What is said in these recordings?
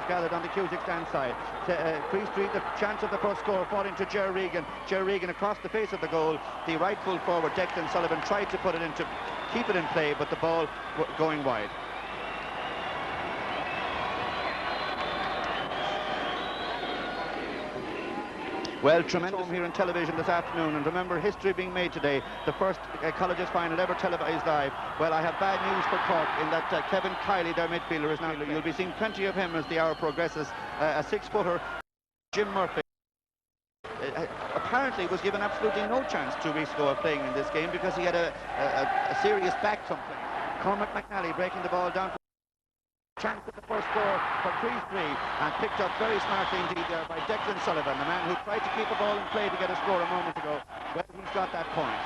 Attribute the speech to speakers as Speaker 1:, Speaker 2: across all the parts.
Speaker 1: is gathered on the Cusack stand side. Crease Street, the chance of the first score falling to Ger Regan. Ger Regan across the face of the goal. The right full forward, Declan Sullivan, tried to put it into, keep it in play, but the ball going wide. Well, tremendous here on television this afternoon, and remember, history being made today, the first colleges final ever televised live. Well, I have bad news for Cork in that Kevin Kiley, their midfielder, is now. You'll be seeing plenty of him as the hour progresses. A 6-footer, Jim Murphy, apparently was given absolutely no chance 2 weeks ago of playing in this game because he had a serious back complaint. Cormac McNally breaking the ball down. Chance at the first score for Crease 3, and picked up very smartly indeed there by Declan Sullivan, the man who tried to keep the ball in play to get a score a moment ago. Well, he's got that point.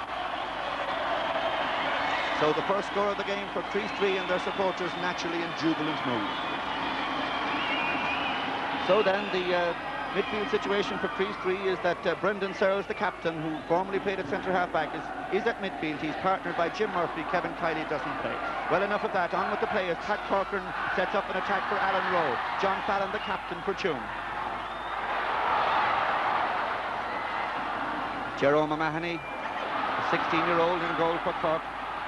Speaker 1: So the first score of the game for Crease 3 and their supporters naturally in jubilant mood. So then the midfield situation for Crease 3 is that Brendan Searles, the captain, who formerly played at centre half-back, is at midfield. He's partnered by Jim Murphy. Kevin Kiley doesn't play. Well, enough of that. On with the players. Pat Corcoran sets up an attack for Alan Rowe. John Fallon, the captain, for Tuam. Jerome O'Mahony, a 16-year-old in goal for Cork,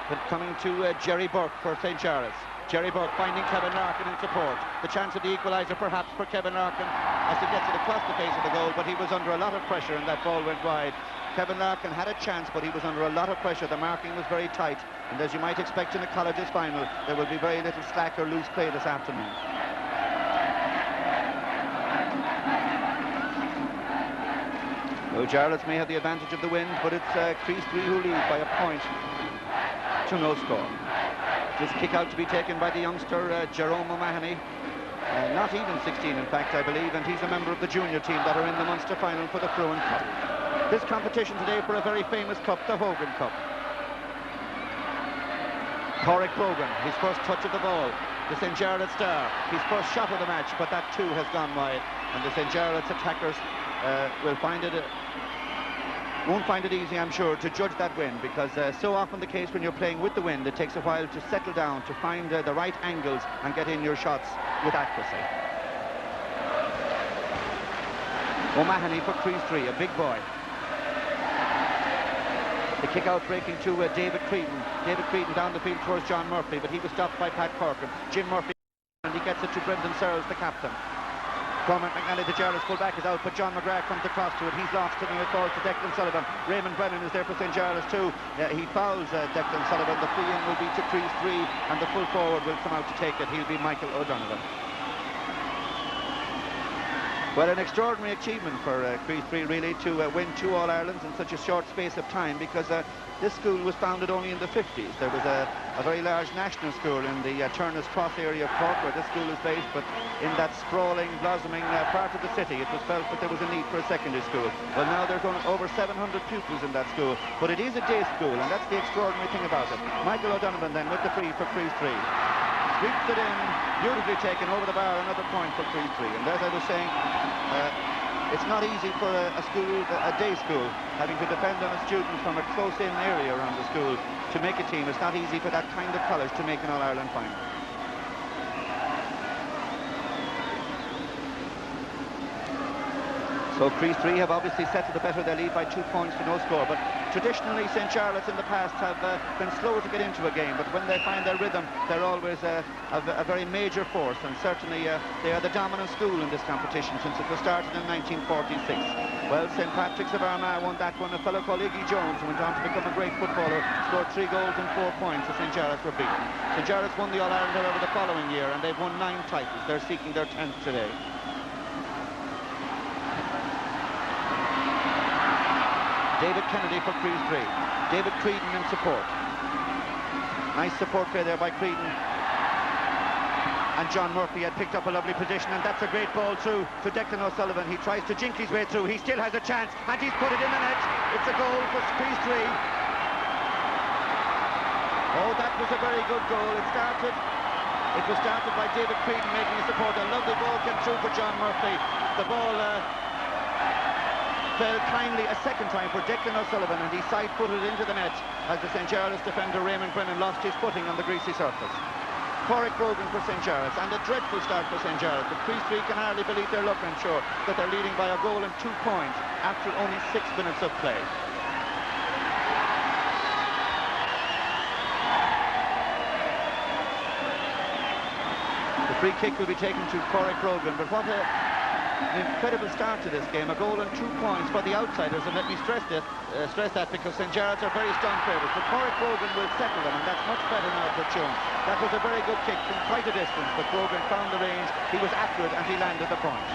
Speaker 1: but coming to Jerry Burke for St. Jarlaths. Jerry Burke finding Kevin Larkin in support. The chance of the equaliser perhaps for Kevin Larkin as he gets it across the face of the goal, but he was under a lot of pressure and that ball went wide. Kevin Larkin had a chance, but he was under a lot of pressure. The marking was very tight, and as you might expect in a colleges final, there will be very little slack or loose play this afternoon. Well, Jarlaths may have the advantage of the wind, but it's Crease 3 who lead by a point to no score. This kick out to be taken by the youngster Jerome O'Mahony, not even 16 in fact I believe, and he's a member of the junior team that are in the Munster final for the Hogan Cup. This competition today for a very famous cup, the Hogan Cup. Corrick Brogan, his first touch of the ball. The St. Jarlaths star, his first shot of the match, but that too has gone wide, and the St. Jarlaths attackers won't find it easy, I'm sure, to judge that wind, because so often the case when you're playing with the wind, it takes a while to settle down, to find the right angles and get in your shots with accuracy. O'Mahony for Crease 3, a big boy. The kick out breaking to David Creedon. David Creedon down the field towards John Murphy, but he was stopped by Pat Corcoran. Jim Murphy, and he gets it to Brendan Searles, the captain. Cormac McNally, the Jarlaths full-back, is out, but John McGrath comes across to it. He's lost, taking it forward to Declan Sullivan. Raymond Brennan is there for St. Jarlaths too. He fouls Declan Sullivan. The free-in will be to Crease 3, and the full forward will come out to take it. He'll be Michael O'Donovan. Well, an extraordinary achievement for Crease 3 really to win 2 All-Irelands in such a short space of time, because this school was founded only in the 50s. There was a very large national school in the Turner's Cross area of Cork where this school is based, but in that sprawling, blossoming part of the city, it was felt that there was a need for a secondary school. Well, now there's over 700 pupils in that school, but it is a day school, and that's the extraordinary thing about it. Michael O'Donovan then with the free for Crease 3. Sweeps it in, beautifully taken over the bar, another point for Crease 3. And as I was saying, it's not easy for a day school, having to depend on a student from a close-in area around the school to make a team. It's not easy for that kind of college to make an All-Ireland final. So Crease 3 have obviously settled the better their lead by 2 points to no score, but traditionally St. Jarlaths in the past have been slower to get into a game, but when they find their rhythm, they're always a very major force, and certainly they are the dominant school in this competition since it was started in 1946. Well, St. Patrick's of Armagh won that one. A fellow called Iggy Jones, who went on to become a great footballer, scored 3 goals and 4 points as St. Jarlaths were beaten. St. Jarlaths won the All-Ireland, however, the following year, and they've won 9 titles. They're seeking their 10th today. David Kennedy for Crease 3. David Creedon in support. Nice support play there by Creedon. And John Murphy had picked up a lovely position, and that's a great ball through to Declan O'Sullivan. He tries to jink his way through. He still has a chance, and he's put it in the net. It's a goal for Crease 3. Oh, that was a very good goal. It was started by David Creedon making a support. A lovely ball came through for John Murphy. The ball fell kindly a second time for Declan O'Sullivan, and he side-footed into the net as the St. Jarlaths defender Raymond Brennan lost his footing on the greasy surface. Cork Brogan for St. Jarlaths, and a dreadful start for St. Jarlaths. The Crease 3 can hardly believe their luck, I'm sure, that they're leading by a goal and 2 points after only 6 minutes of play. The free kick will be taken to Cork Brogan, but what an incredible start to this game. A goal and 2 points for the outsiders, and let me stress that because St. Jarlaths are very strong favourites, but Cork Brogan will settle them, and that's much better now for Tuam. That was a very good kick from quite a distance, but Brogan found the range, he was accurate, and he landed the point.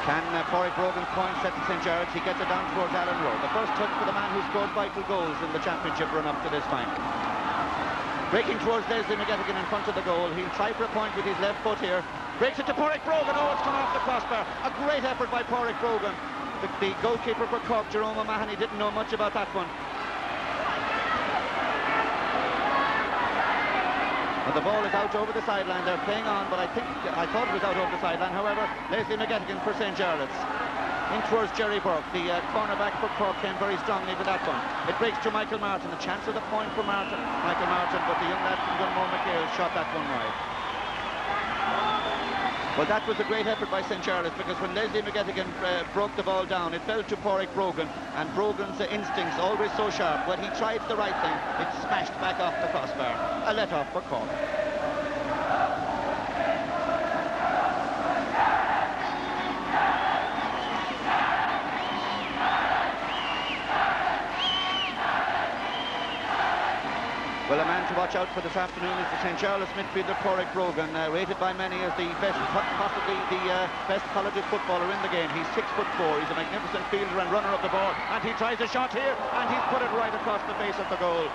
Speaker 1: Can Cork Brogan's point set to St. Jarlaths? He gets it down towards Alan Rowe. The first touch for the man who scored vital goals in the championship run up to this final. Breaking towards Leslie McGettigan in front of the goal. He'll try for a point with his left foot here. Breaks it to Cork Brogan. Oh, it's come off the crossbar. A great effort by Cork Brogan. The goalkeeper for Cork, Jerome O'Mahony, didn't know much about that one. Well, the ball is out over the sideline. They're playing on, but I thought it was out over the sideline. However, Leslie McGettigan for St. Jarlaths. In towards Jerry Burke. The cornerback for Cork came very strongly with that one. It breaks to Michael Martin. A chance of the point for Michael Martin, but the young lad from Dunmore McHale shot that one wide. Well, that was a great effort by St. Jarlaths, because when Leslie McGettigan broke the ball down, it fell to Cork Brogan, and Brogan's instincts, always so sharp, when he tried the right thing, it smashed back off the crossbar. A let-off for Cork. Well, a man to watch out for this afternoon is the St. Jarlaths midfielder Cork Brogan, rated by many as the best, possibly the best collegiate footballer in the game. He's 6'4". He's a magnificent fielder and runner of the ball, and he tries a shot here, and he's put it right across the face of the goal.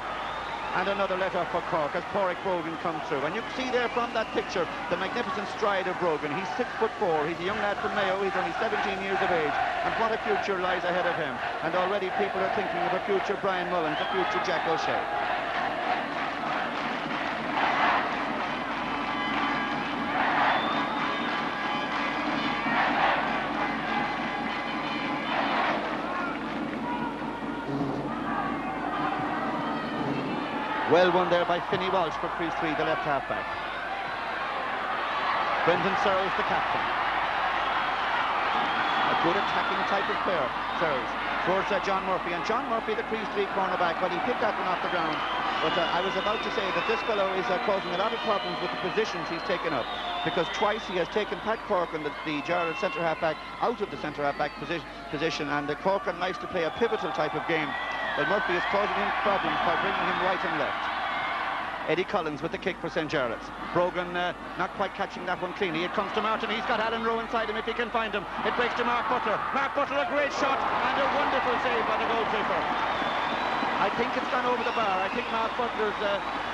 Speaker 1: And another let-off for Cork as Cork Brogan comes through. And you can see there from that picture the magnificent stride of Brogan. He's 6'4". He's a young lad from Mayo. He's only 17 years of age, and what a future lies ahead of him. And already people are thinking of a future Brian Mullins, a future Jack O'Shea. Well won there by Finney Walsh for Crease 3, the left half-back. Brendan Searles, the captain. A good attacking type of player, Searles. Towards John Murphy. And John Murphy, the Crease 3 cornerback, well, he picked that one off the ground. But I was about to say that this fellow is causing a lot of problems with the positions he's taken up. Because twice he has taken Pat Corcoran, the Jarlaths centre half-back, out of the centre half-back position. And Corcoran likes to play a pivotal type of game. Well, Murphy is causing him problems by bringing him right and left. Eddie Collins with the kick for St. Jarlaths. Brogan not quite catching that one cleanly. It comes to Martin. He's got Alan Rowe inside him if he can find him. It breaks to Mark Butler. Mark Butler, a great shot and a wonderful save by the goalkeeper. I think it's gone over the bar. I think Mark Butler's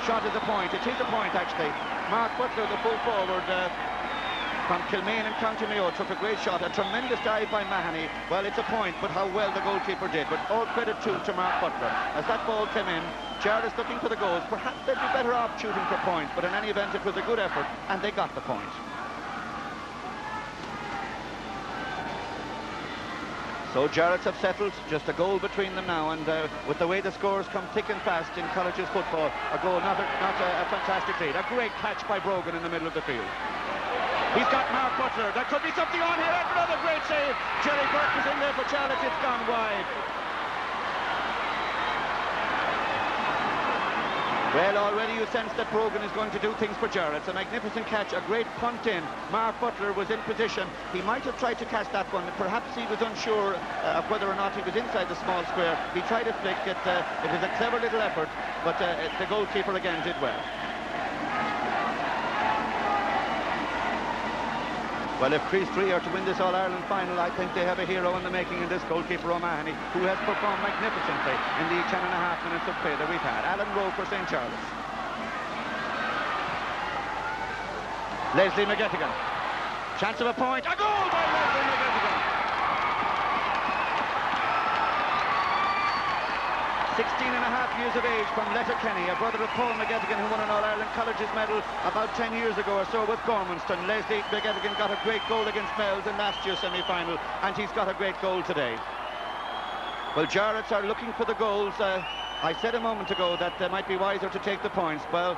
Speaker 1: shot is a point. It is a point, actually. Mark Butler, the full forward from Kilmaine and County Mayo, took a great shot. A tremendous dive by Mahoney. Well, it's a point, but how well the goalkeeper did. But all credit to Mark Butler. As that ball came in, Jarlaths looking for the goals. Perhaps they'd be better off shooting for points, but in any event, it was a good effort, and they got the point. So Jarlaths have settled, just a goal between them now, and with the way the scores come thick and fast in colleges football, a goal, not a fantastic lead. A great catch by Brogan in the middle of the field. He's got Mark Butler. There could be something on here. Another great save. Jerry Burke is in there for Jarlaths. It's gone wide. Well, already you sense that Brogan is going to do things for Jarlaths. A magnificent catch, a great punt in. Mark Butler was in position. He might have tried to catch that one. Perhaps he was unsure of whether or not he was inside the small square. He tried to flick it. It was a clever little effort, but the goalkeeper again did well. Well, if Crease 3 are to win this All-Ireland final, I think they have a hero in the making in this goalkeeper O'Mahony, who has performed magnificently in the 10.5 minutes of play that we've had. Alan Rowe for St. Jarlaths. Leslie McGettigan. Chance of a point. A goal by Leslie McGettigan. 16 and a half years of age from Letterkenny, a brother of Paul McGettigan, who won an All-Ireland Colleges medal about 10 years ago or so with Gormanston. Leslie McGettigan got a great goal against Mells in last year's semi-final, and he's got a great goal today. Well, Jarlaths are looking for the goals. I said a moment ago that they might be wiser to take the points. Well,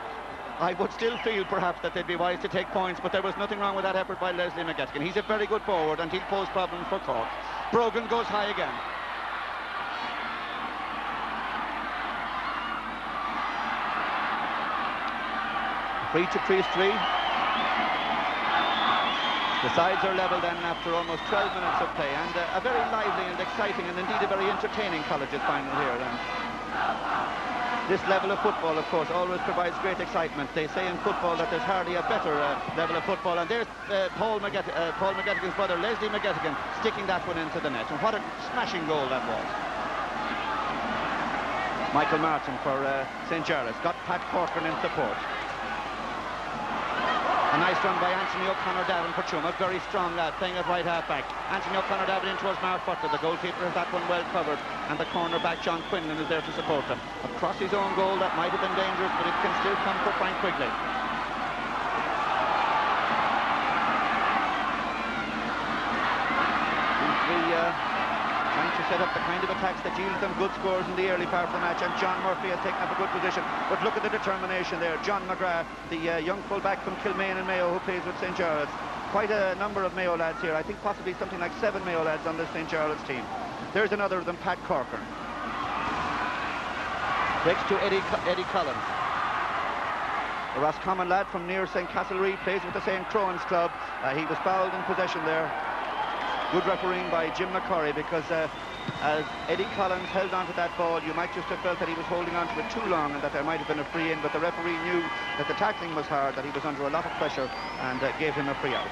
Speaker 1: I would still feel perhaps that they'd be wise to take points, but there was nothing wrong with that effort by Leslie McGettigan. He's a very good forward, and he'll pose problems for Cork. Brogan goes high again. Free to Chriost 3. The sides are level then after almost 12 minutes of play, and a very lively and exciting and indeed a very entertaining colleges final here. And this level of football, of course, always provides great excitement. They say in football that there's hardly a better level of football, and there's Paul McGettigan's brother, Leslie McGettigan, sticking that one into the net. And what a smashing goal that was. Michael Martin for St. Jarlaths got Pat Corcoran in support. A nice run by Anthony O'Connor-Davin for Tuam, a very strong lad playing at right half-back. Anthony O'Connor-Davin in towards Mark Butler. The goalkeeper has that one well covered, and the corner-back John Quinlan is there to support him. Across his own goal, that might have been dangerous, but it can still come for Frank Quigley. Trying to set up the kind of attacks that yield them good scores in the early part of the match, and John Murphy has taken up a good position. But look at the determination there. John McGrath, the young full-back from Kilmaine and Mayo, who plays with St. Jarlaths. Quite a number of Mayo lads here. I think possibly something like 7 Mayo lads on this St. Jarlaths team. There's another of them, Pat Corcoran. Breaks to Eddie Collins. The Roscommon lad from near St. Castlereagh plays with the St. Crowan's club. He was fouled in possession there. Good refereeing by Jim McCurry, because as Eddie Collins held on to that ball, you might just have felt that he was holding on to it too long and that there might have been a free in, but the referee knew that the tackling was hard, that he was under a lot of pressure, and gave him a free out.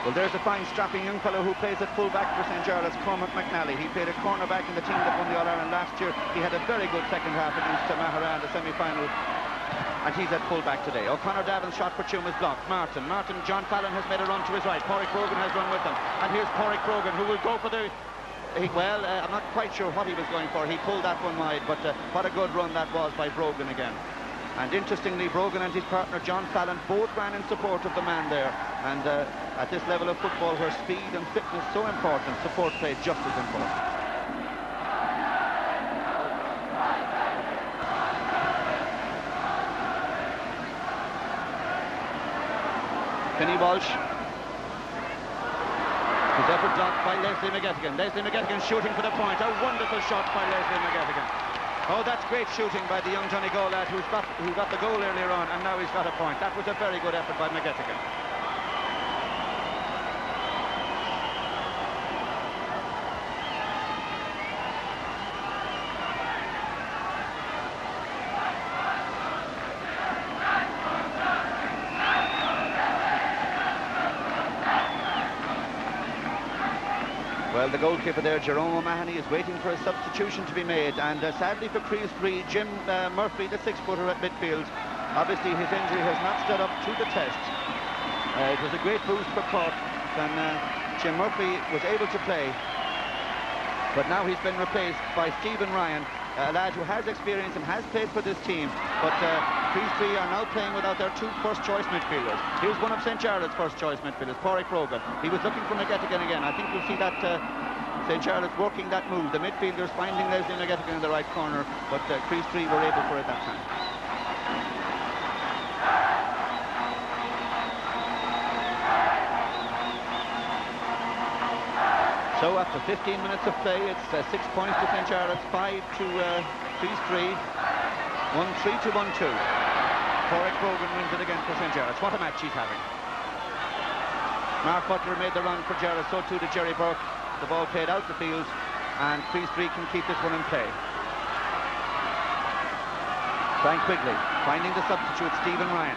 Speaker 1: Well, there's a fine strapping young fellow who plays at full-back for St. Jarlaths, Cormac McNally. He played a cornerback in the team that won the All-Ireland last year. He had a very good second half against Mahara in the semi-final, and he's at full-back today. O'Connor-Davin's shot for Tuam is blocked. Martin, John Fallon has made a run to his right. Porrick Brogan has run with him. And here's Porrick Brogan, who will go for the... I'm not quite sure what he was going for. He pulled that one wide, but what a good run that was by Brogan again. And interestingly, Brogan and his partner John Fallon both ran in support of the man there. And at this level of football, where speed and fitness so important, support play just as important. Kenny Walsh. His effort blocked by Leslie McGettigan. Leslie McGettigan shooting for the point. A wonderful shot by Leslie McGettigan. Oh, that's great shooting by the young Johnny Goal lad who got the goal earlier on, and now he's got a point. That was a very good effort by McGettigan. Well, the goalkeeper there, Jerome O'Mahony, is waiting for a substitution to be made, and sadly for Chriost 3, Jim Murphy, the 6-footer at midfield, obviously his injury has not stood up to the test. It was a great boost for Cork when Jim Murphy was able to play, but now he's been replaced by Stephen Ryan, a lad who has experience and has played for this team, but Chriost 3 are now playing without their 2 first-choice midfielders. Here's one of St. Jarlath's first-choice midfielders, Porrick Brogan. He was looking for McGettigan again. I think you'll see that St. Jarlath's working that move. The midfielders finding Leslie McGettigan in the right corner, but Chriost 3 were able for it that time. So after 15 minutes of play, it's 6 points to St. Jarlath's, 5 to Chriost 3, 1-3 to 1-2. Porrick Brogan wins it again for St. Jarlath's. What a match he's having. Mark Butler made the run for Jarlath's, so too did Jerry Burke. The ball played out the field, and Chriost 3 can keep this one in play. Frank Quigley finding the substitute, Stephen Ryan.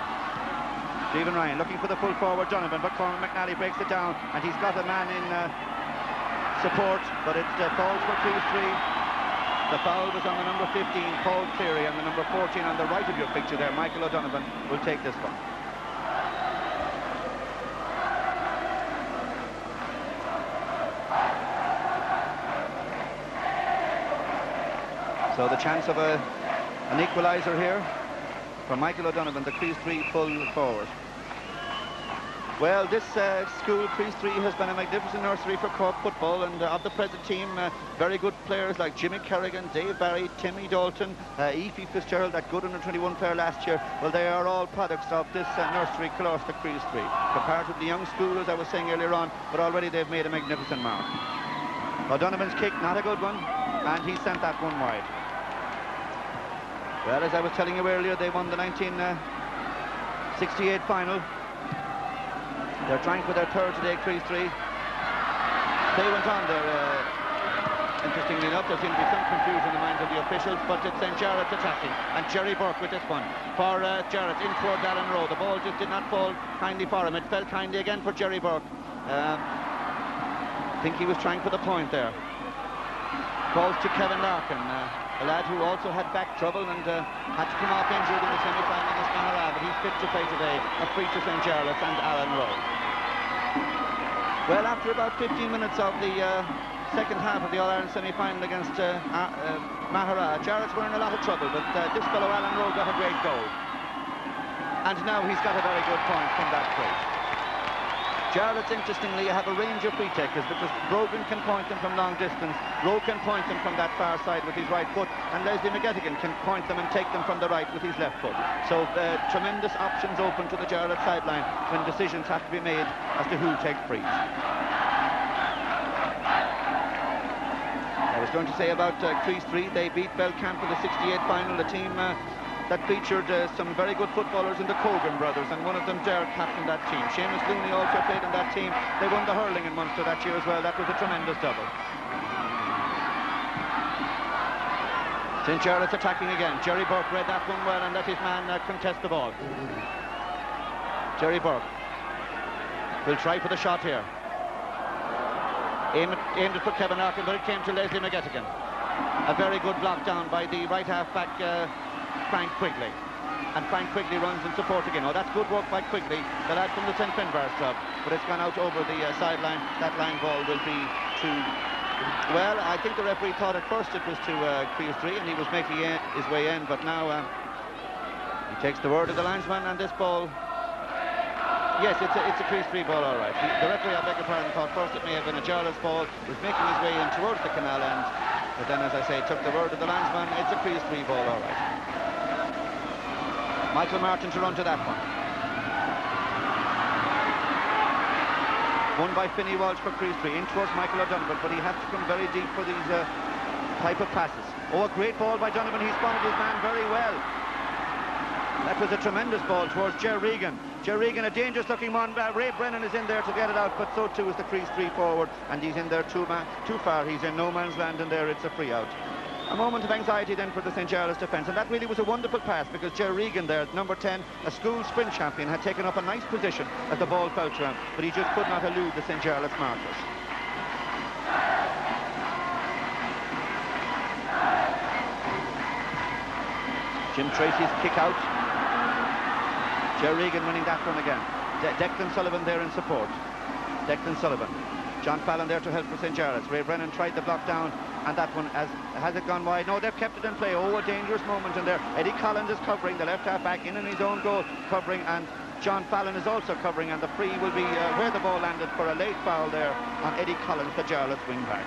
Speaker 1: Stephen Ryan looking for the full forward Donovan, but Cormac McNally breaks it down, and he's got a man in support, but it falls for Chriost 3. The foul was on the number 15, Paul Cleary, and the number 14 on the right of your picture there, Michael O'Donovan, will take this one. So the chance of an equaliser here for Michael O'Donovan, the Chriost 3 full forward. Well, this school, Chriost 3, has been a magnificent nursery for Cork football, and of the present team, very good players like Jimmy Kerrigan, Dave Barry, Timmy Dalton, Efi Fitzgerald, that good under-21 player last year. Well, they are all products of this nursery, Colaiste, Chriost 3. Comparatively young school, as I was saying earlier on, but already they've made a magnificent mark. O'Donovan's kick, not a good one, and he sent that one wide. Well, as I was telling you earlier, they won the 1968 final. They're trying for their third today, Chriost 3. They went on there. Interestingly enough, there seemed to be some confusion in the minds of the officials, but it's St. Jarlaths attacking, and Jerry Burke with this one for Jarlaths in towards Alan Rowe. The ball just did not fall kindly for him. It fell kindly again for Jerry Burke. I think he was trying for the point there. Calls to Kevin Larkin, a lad who also had back trouble and had to come off injured in the semi-final against Mahara, but he's fit to play today. A free to St. Jarlaths and Alan Rowe. Well, after about 15 minutes of the second half of the All-Ireland semi-final against Mahara, Jarlaths were in a lot of trouble, but this fellow Alan Rowe got a great goal. And now he's got a very good point from that free. Jarlaths, interestingly, have a range of free takers because Brogan can point them from long distance, Rowe can point them from that far side with his right foot, and Leslie McGettigan can point them and take them from the right with his left foot. So tremendous options open to the Jarlaths sideline when decisions have to be made as to who takes frees. I was going to say about Chriost 3, they beat Belcamp in the 68 final, the team that featured some very good footballers in the Hogan brothers, and one of them, Derek, captained that team. Seamus Looney also played in that team. They won the hurling in Munster that year as well. That was a tremendous double. St. Jarlaths attacking again. Jerry Burke read that one well and let his man contest the ball. Jerry Burke will try for the shot here. Aimed it for Kevin Larkin, but it came to Leslie McGettigan. A very good block down by the right half-back Frank Quigley. And Frank Quigley runs in support again. Oh, that's good work by Quigley, the lad from the St. Finbarr's club. But it's gone out over the sideline. That line ball will be to... Well, I think the referee thought at first it was to Chriost 3, and he was making his way in, but now he takes the word of the linesman, and this ball... Yes, it's a Chriost 3 ball, all right. The referee, I beg your pardon, thought first it may have been a Jarlaths ball, was making his way in towards the canal end, but then, as I say, took the word of the linesman. It's a Chriost 3 ball, all right. Michael Martin to run to that one. Won by Finney Walsh for Chriost 3, in towards Michael O'Donovan, but he has to come very deep for these type of passes. Oh, a great ball by Donovan. He spotted his man very well. That was a tremendous ball towards Ger Regan. Ger Regan, a dangerous-looking one. Ray Brennan is in there to get it out, but so too is the Chriost 3 forward, and he's in there too far. He's in no man's land, and there it's a free out. A moment of anxiety then for the St. Jarlaths defence, and that really was a wonderful pass because Ger Regan there, number 10, a school sprint champion, had taken up a nice position as the ball fell to him, but he just could not elude the St. Jarlaths markers. Jim Tracy's kick out. Ger Regan winning that one again. Declan Sullivan there in support. Declan Sullivan. John Fallon there to help for St. Jarlaths. Ray Brennan tried the block down, and that one, has it gone wide? No, they've kept it in play. Oh, a dangerous moment in there. Eddie Collins is covering, the left half-back in his own goal, covering, and John Fallon is also covering, and the free will be where the ball landed for a late foul there on Eddie Collins, the Jarlaths wing-back.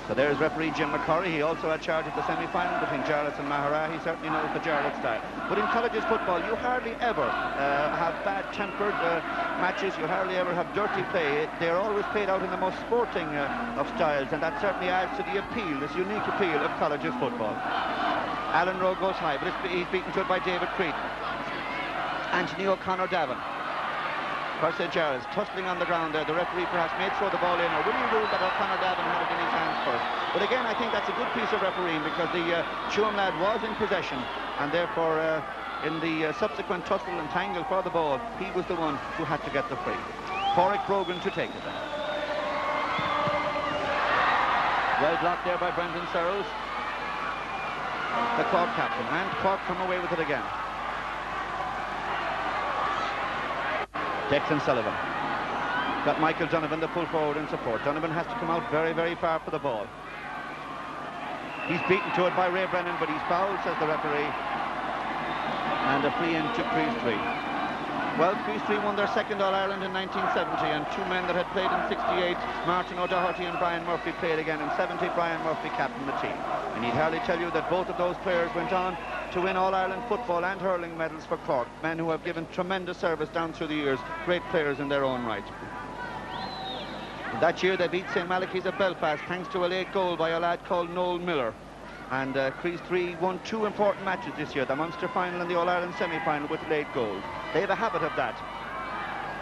Speaker 1: So there's referee Jim McCurry. He also had charge of the semi-final between Jarlaths and Mahara. He certainly knows the Jarlaths style. But in colleges football, you hardly ever have bad-tempered matches. You hardly ever have dirty play. They're always played out in the most sporting of styles, and that certainly adds to the appeal, this unique appeal of colleges football. Alan Rowe goes high, but he's beaten to it by David Creed. Anthony O'Connor Davin. For St. Jarlaths, tussling on the ground there. The referee perhaps may throw the ball in, or will he rule that O'Connor Davin had it in his hands first? But again, I think that's a good piece of refereeing because the Tuam lad was in possession, and therefore in the subsequent tussle and tangle for the ball, he was the one who had to get the free. Cork Brogan to take it then. Well blocked there by Brendan Searles, the Cork captain, and Cork come away with it again. Declan Sullivan. Got Michael Donovan, the full forward in support. Donovan has to come out very, very far for the ball. He's beaten to it by Ray Brennan, but he's fouled, says the referee. And a free in to Chriost 3. Well, Chriost 3 won their second All-Ireland in 1970, and two men that had played in 68, Martin O'Doherty and Brian Murphy, played again in 70. Brian Murphy captained the team. I need hardly tell you that both of those players went on to win All-Ireland football and hurling medals for Cork, men who have given tremendous service down through the years, great players in their own right. That year they beat St. Malachy's of Belfast thanks to a late goal by a lad called Noel Miller. And Chriost 3 won two important matches this year, the Munster final and the All-Ireland semi-final, with late goals. They have a habit of that.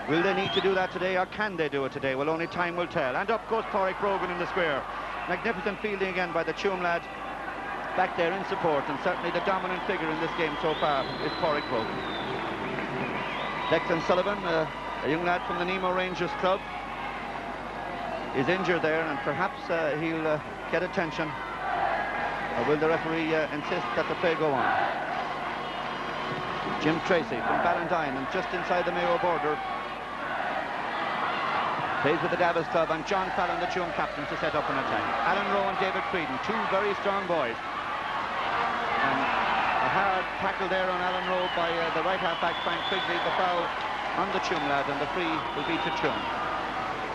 Speaker 1: Will they need to do that today, or can they do it today? Well, only time will tell. And up goes Pádraig Brogan in the square. Magnificent fielding again by the Tuam lad back there in support, and certainly the dominant figure in this game so far is Pádraig Brogan. Declan Sullivan, a young lad from the Nemo Rangers club, is injured there, and perhaps he'll get attention. Or will the referee insist that the play go on? Jim Tracy from Ballantine, and just inside the Mayo border, plays with the Davos club, and John Fallon, the Tuam captain, to set up an attack. Alan Rowe and David Creedon, two very strong boys. And a hard tackle there on Alan Rowe by the right half-back Frank Quigley. The foul on the Tuam lad, and the free will be to Tuam.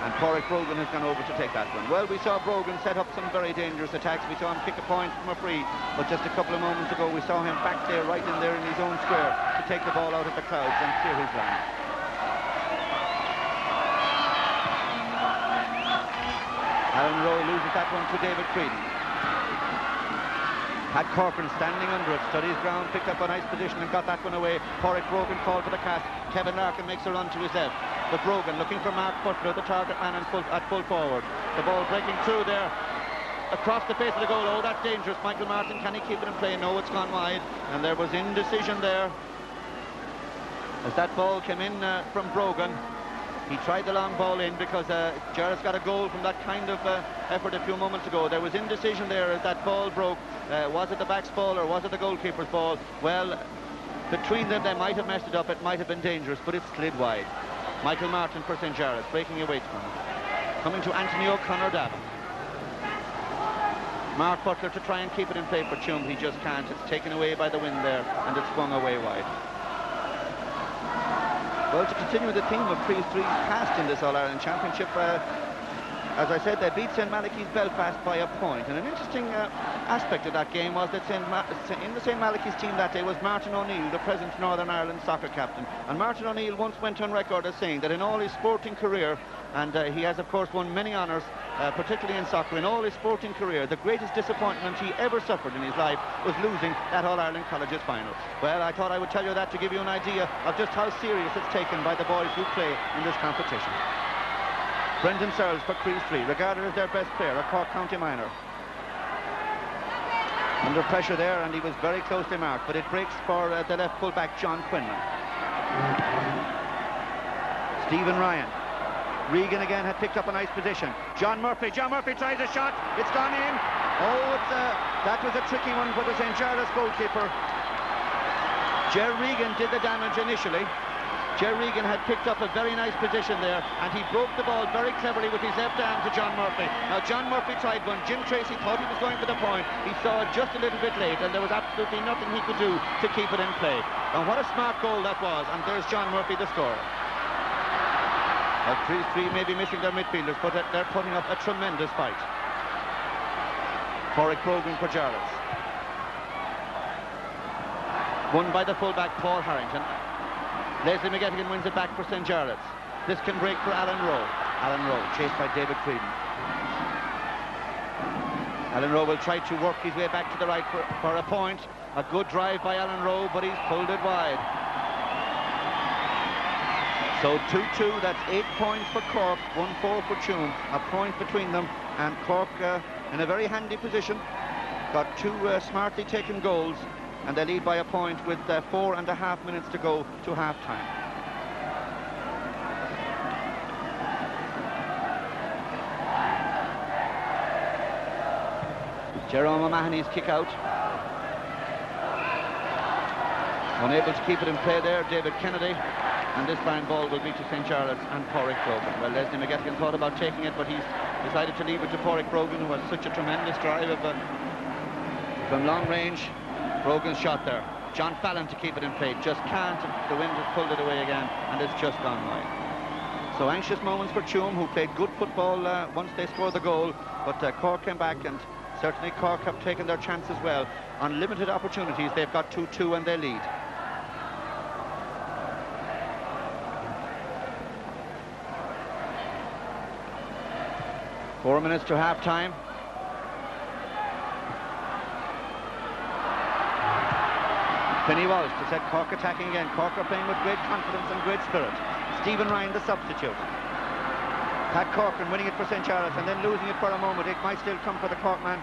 Speaker 1: And Pádraig Brogan has gone over to take that one. Well, we saw Brogan set up some very dangerous attacks. We saw him kick a point from a free, but just a couple of moments ago we saw him back there, right in there in his own square, to take the ball out of the clouds and clear his line. Alan Rowe loses that one to David Creedon. Pat Corcoran standing under it, studies ground, picked up a nice position and got that one away. Pádraig Brogan called for the cast. Kevin Larkin makes a run to his left. But Brogan looking for Mark Butler, the target man, at full forward. The ball breaking through there across the face of the goal. Oh, that's dangerous. Michael Martin, can he keep it in play? No, it's gone wide. And there was indecision there as that ball came in from Brogan. He tried the long ball in because Jarlaths got a goal from that kind of effort a few moments ago. There was indecision there as that ball broke. Was it the back's ball or was it the goalkeeper's ball? Well, between them they might have messed it up. It might have been dangerous, but it slid wide. Michael Martin for St. Jarlaths, breaking away from him. Coming to Anthony O'Connor Davin. Mark Butler to try and keep it in play for Tuam. He just can't. It's taken away by the wind there, and it's swung away wide. Well, to continue the theme of Chriost 3's past in this All-Ireland Championship, as I said, they beat St. Malachy's Belfast by a point. And an interesting aspect of that game was that in the St. Malachy's team that day was Martin O'Neill, the present Northern Ireland soccer captain. And Martin O'Neill once went on record as saying that in all his sporting career, and he has of course won many honours, particularly in soccer, in all his sporting career, the greatest disappointment he ever suffered in his life was losing that All-Ireland Colleges final. Well, I thought I would tell you that to give you an idea of just how serious it's taken by the boys who play in this competition. Brendan Searles for Chriost 3, regarded as their best player, a Cork County minor. Under pressure there, and he was very closely marked, but it breaks for the left full-back John Quinlan. Stephen Ryan. Regan again had picked up a nice position. John Murphy tries a shot. It's gone in. Oh, that was a tricky one for the St. Jarlaths goalkeeper. Ger Regan did the damage initially. Ger Regan had picked up a very nice position there, and he broke the ball very cleverly with his left arm to John Murphy. Now John Murphy tried one. Jim Tracy thought he was going for the point. He saw it just a little bit late, and there was absolutely nothing he could do to keep it in play. And what a smart goal that was, and there's John Murphy, the scorer. Chriost 3 may be missing their midfielders, but they're putting up a tremendous fight. Pádraig Brogan for Jarlaths. Won by the fullback Paul Harrington. Leslie McGettigan wins it back for St. Jarlaths. This can break for Alan Rowe. Alan Rowe chased by David Creedon. Alan Rowe will try to work his way back to the right for a point. A good drive by Alan Rowe, but he's pulled it wide. So 2-2, that's 8 points for Cork, 1-4 for Tuam. A point between them, and Cork in a very handy position. Got two smartly taken goals, and they lead by a point with 4.5 minutes to go to half-time. Jerome O'Mahony's kick out. Unable to keep it in play there, David Kennedy. And this line ball will be to St. Jarlaths and Pádraig Brogan. Well, Leslie McGettigan thought about taking it, but he's decided to leave it to Pádraig Brogan, who has such a tremendous drive of From long range, Brogan's shot there. John Fallon to keep it in play. Just can't. The wind has pulled it away again, and it's just gone wide. So anxious moments for Tuam, who played good football once they scored the goal. But Cork came back, and certainly Cork have taken their chance as well. On limited opportunities, they've got 2-2 and they lead. Four minutes to half-time. Finney Walsh to set Cork attacking again. Cork are playing with great confidence and great spirit. Stephen Ryan, the substitute. Pat Corcoran winning it for St. Jarlaths and then losing it for a moment. It might still come for the Cork man.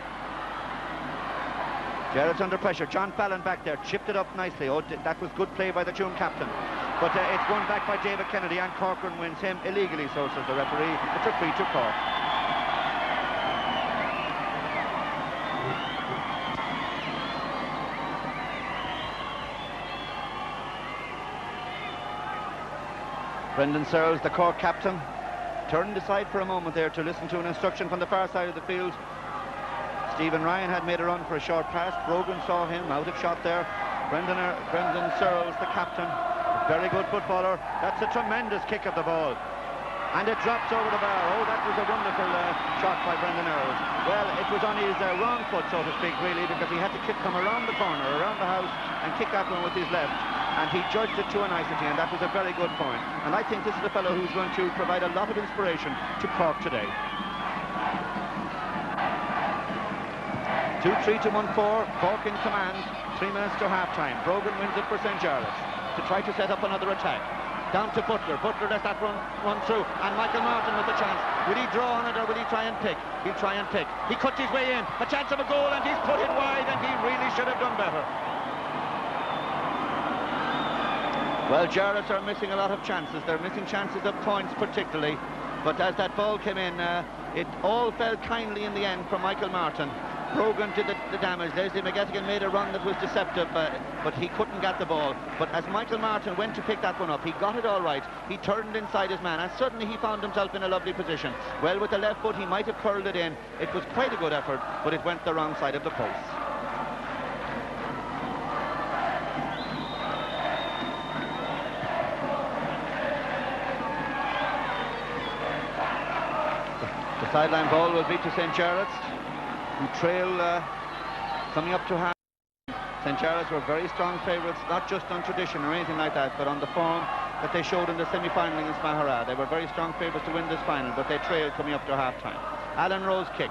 Speaker 1: Jarlaths under pressure. John Fallon back there, chipped it up nicely. Oh, that was good play by the Tuam captain. But it's won back by David Kennedy, and Corcoran wins him illegally, so says the referee. It's a free to Cork. Brendan Searles, the Cork captain, turned aside for a moment there to listen to an instruction from the far side of the field. Stephen Ryan had made a run for a short pass. Brogan saw him, out of shot there. Brendan Searles, the captain, very good footballer. That's a tremendous kick of the ball. And it drops over the bar. Oh, that was a wonderful shot by Brendan Earls. Well, it was on his wrong foot, so to speak, really, because he had to come around the corner, around the house, and kick that one with his left. And he judged it to a nicety, and that was a very good point. And I think this is a fellow who's going to provide a lot of inspiration to Cork today. 2-3 to 1-4, Cork in command, 3 minutes to half-time. Brogan wins it for St. Jarlaths to try to set up another attack. Down to Butler. Butler lets that run through, and Michael Martin with the chance. Will he draw on it or will he try and pick? He'll try and pick. He cuts his way in. A chance of a goal, and he's put it wide, and he really should have done better. Well, Jarlaths are missing a lot of chances. They're missing chances of points particularly. But as that ball came in, it all fell kindly in the end for Michael Martin. Brogan did the damage. Leslie McGettigan made a run that was deceptive, but he couldn't get the ball. But as Michael Martin went to pick that one up, he got it all right. He turned inside his man, and suddenly he found himself in a lovely position. Well, with the left foot, he might have curled it in. It was quite a good effort, but it went the wrong side of the post. The sideline ball will be to St. Jarlaths, who trail coming up to half. St. Jarlaths were very strong favourites, not just on tradition or anything like that, but on the form that they showed in the semi-final against Mahara. They were very strong favourites to win this final, but they trailed coming up to half-time. Alan Rowe's kick.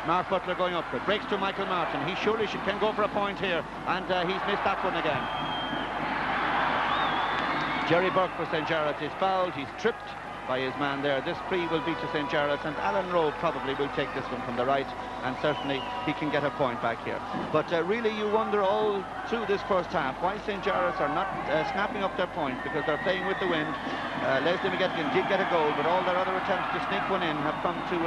Speaker 1: Mark Butler going up. It breaks to Michael Martin. He surely can go for a point here, and he's missed that one again. Jerry Burke for St. Jarlaths is fouled. He's tripped by his man there. This free will be to St. Jarlaths, and Alan Rowe probably will take this one from the right, and certainly he can get a point back here. But really you wonder all through this first half why St. Jarlaths are not snapping up their points, because they're playing with the wind. Leslie McGettigan did get a goal, but all their other attempts to sneak one in have come to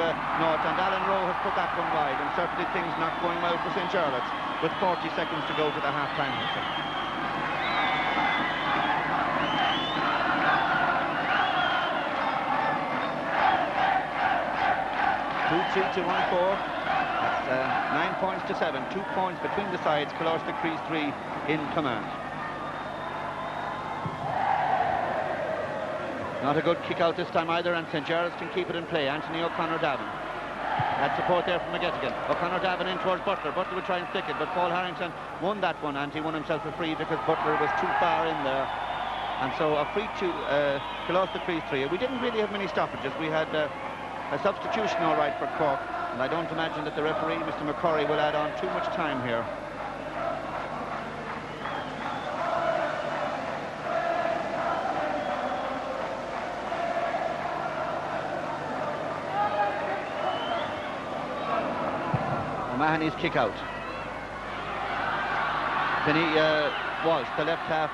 Speaker 1: naught, and Alan Rowe has put that one wide, and certainly things not going well for St. Jarlaths with 40 seconds to go to the half-time whistle. 2-3 to 1-4. That's 9 points to 7. 2 points between the sides. Colaiste Crease 3 in command. Not a good kick out this time either, and St. Jarlaths can keep it in play. Anthony O'Connor-Davin. That support there from McGettigan. O'Connor-Davin in towards Butler. Butler would try and flick it, but Paul Harrington won that one, and he won himself a free because Butler was too far in there. And so a free to Colaiste Crease 3. We didn't really have many stoppages. We had a substitution all right for Cork, and I don't imagine that the referee, Mr. McCurry, will add on too much time here. O'Mahony's kick out. Finney Walsh, the left half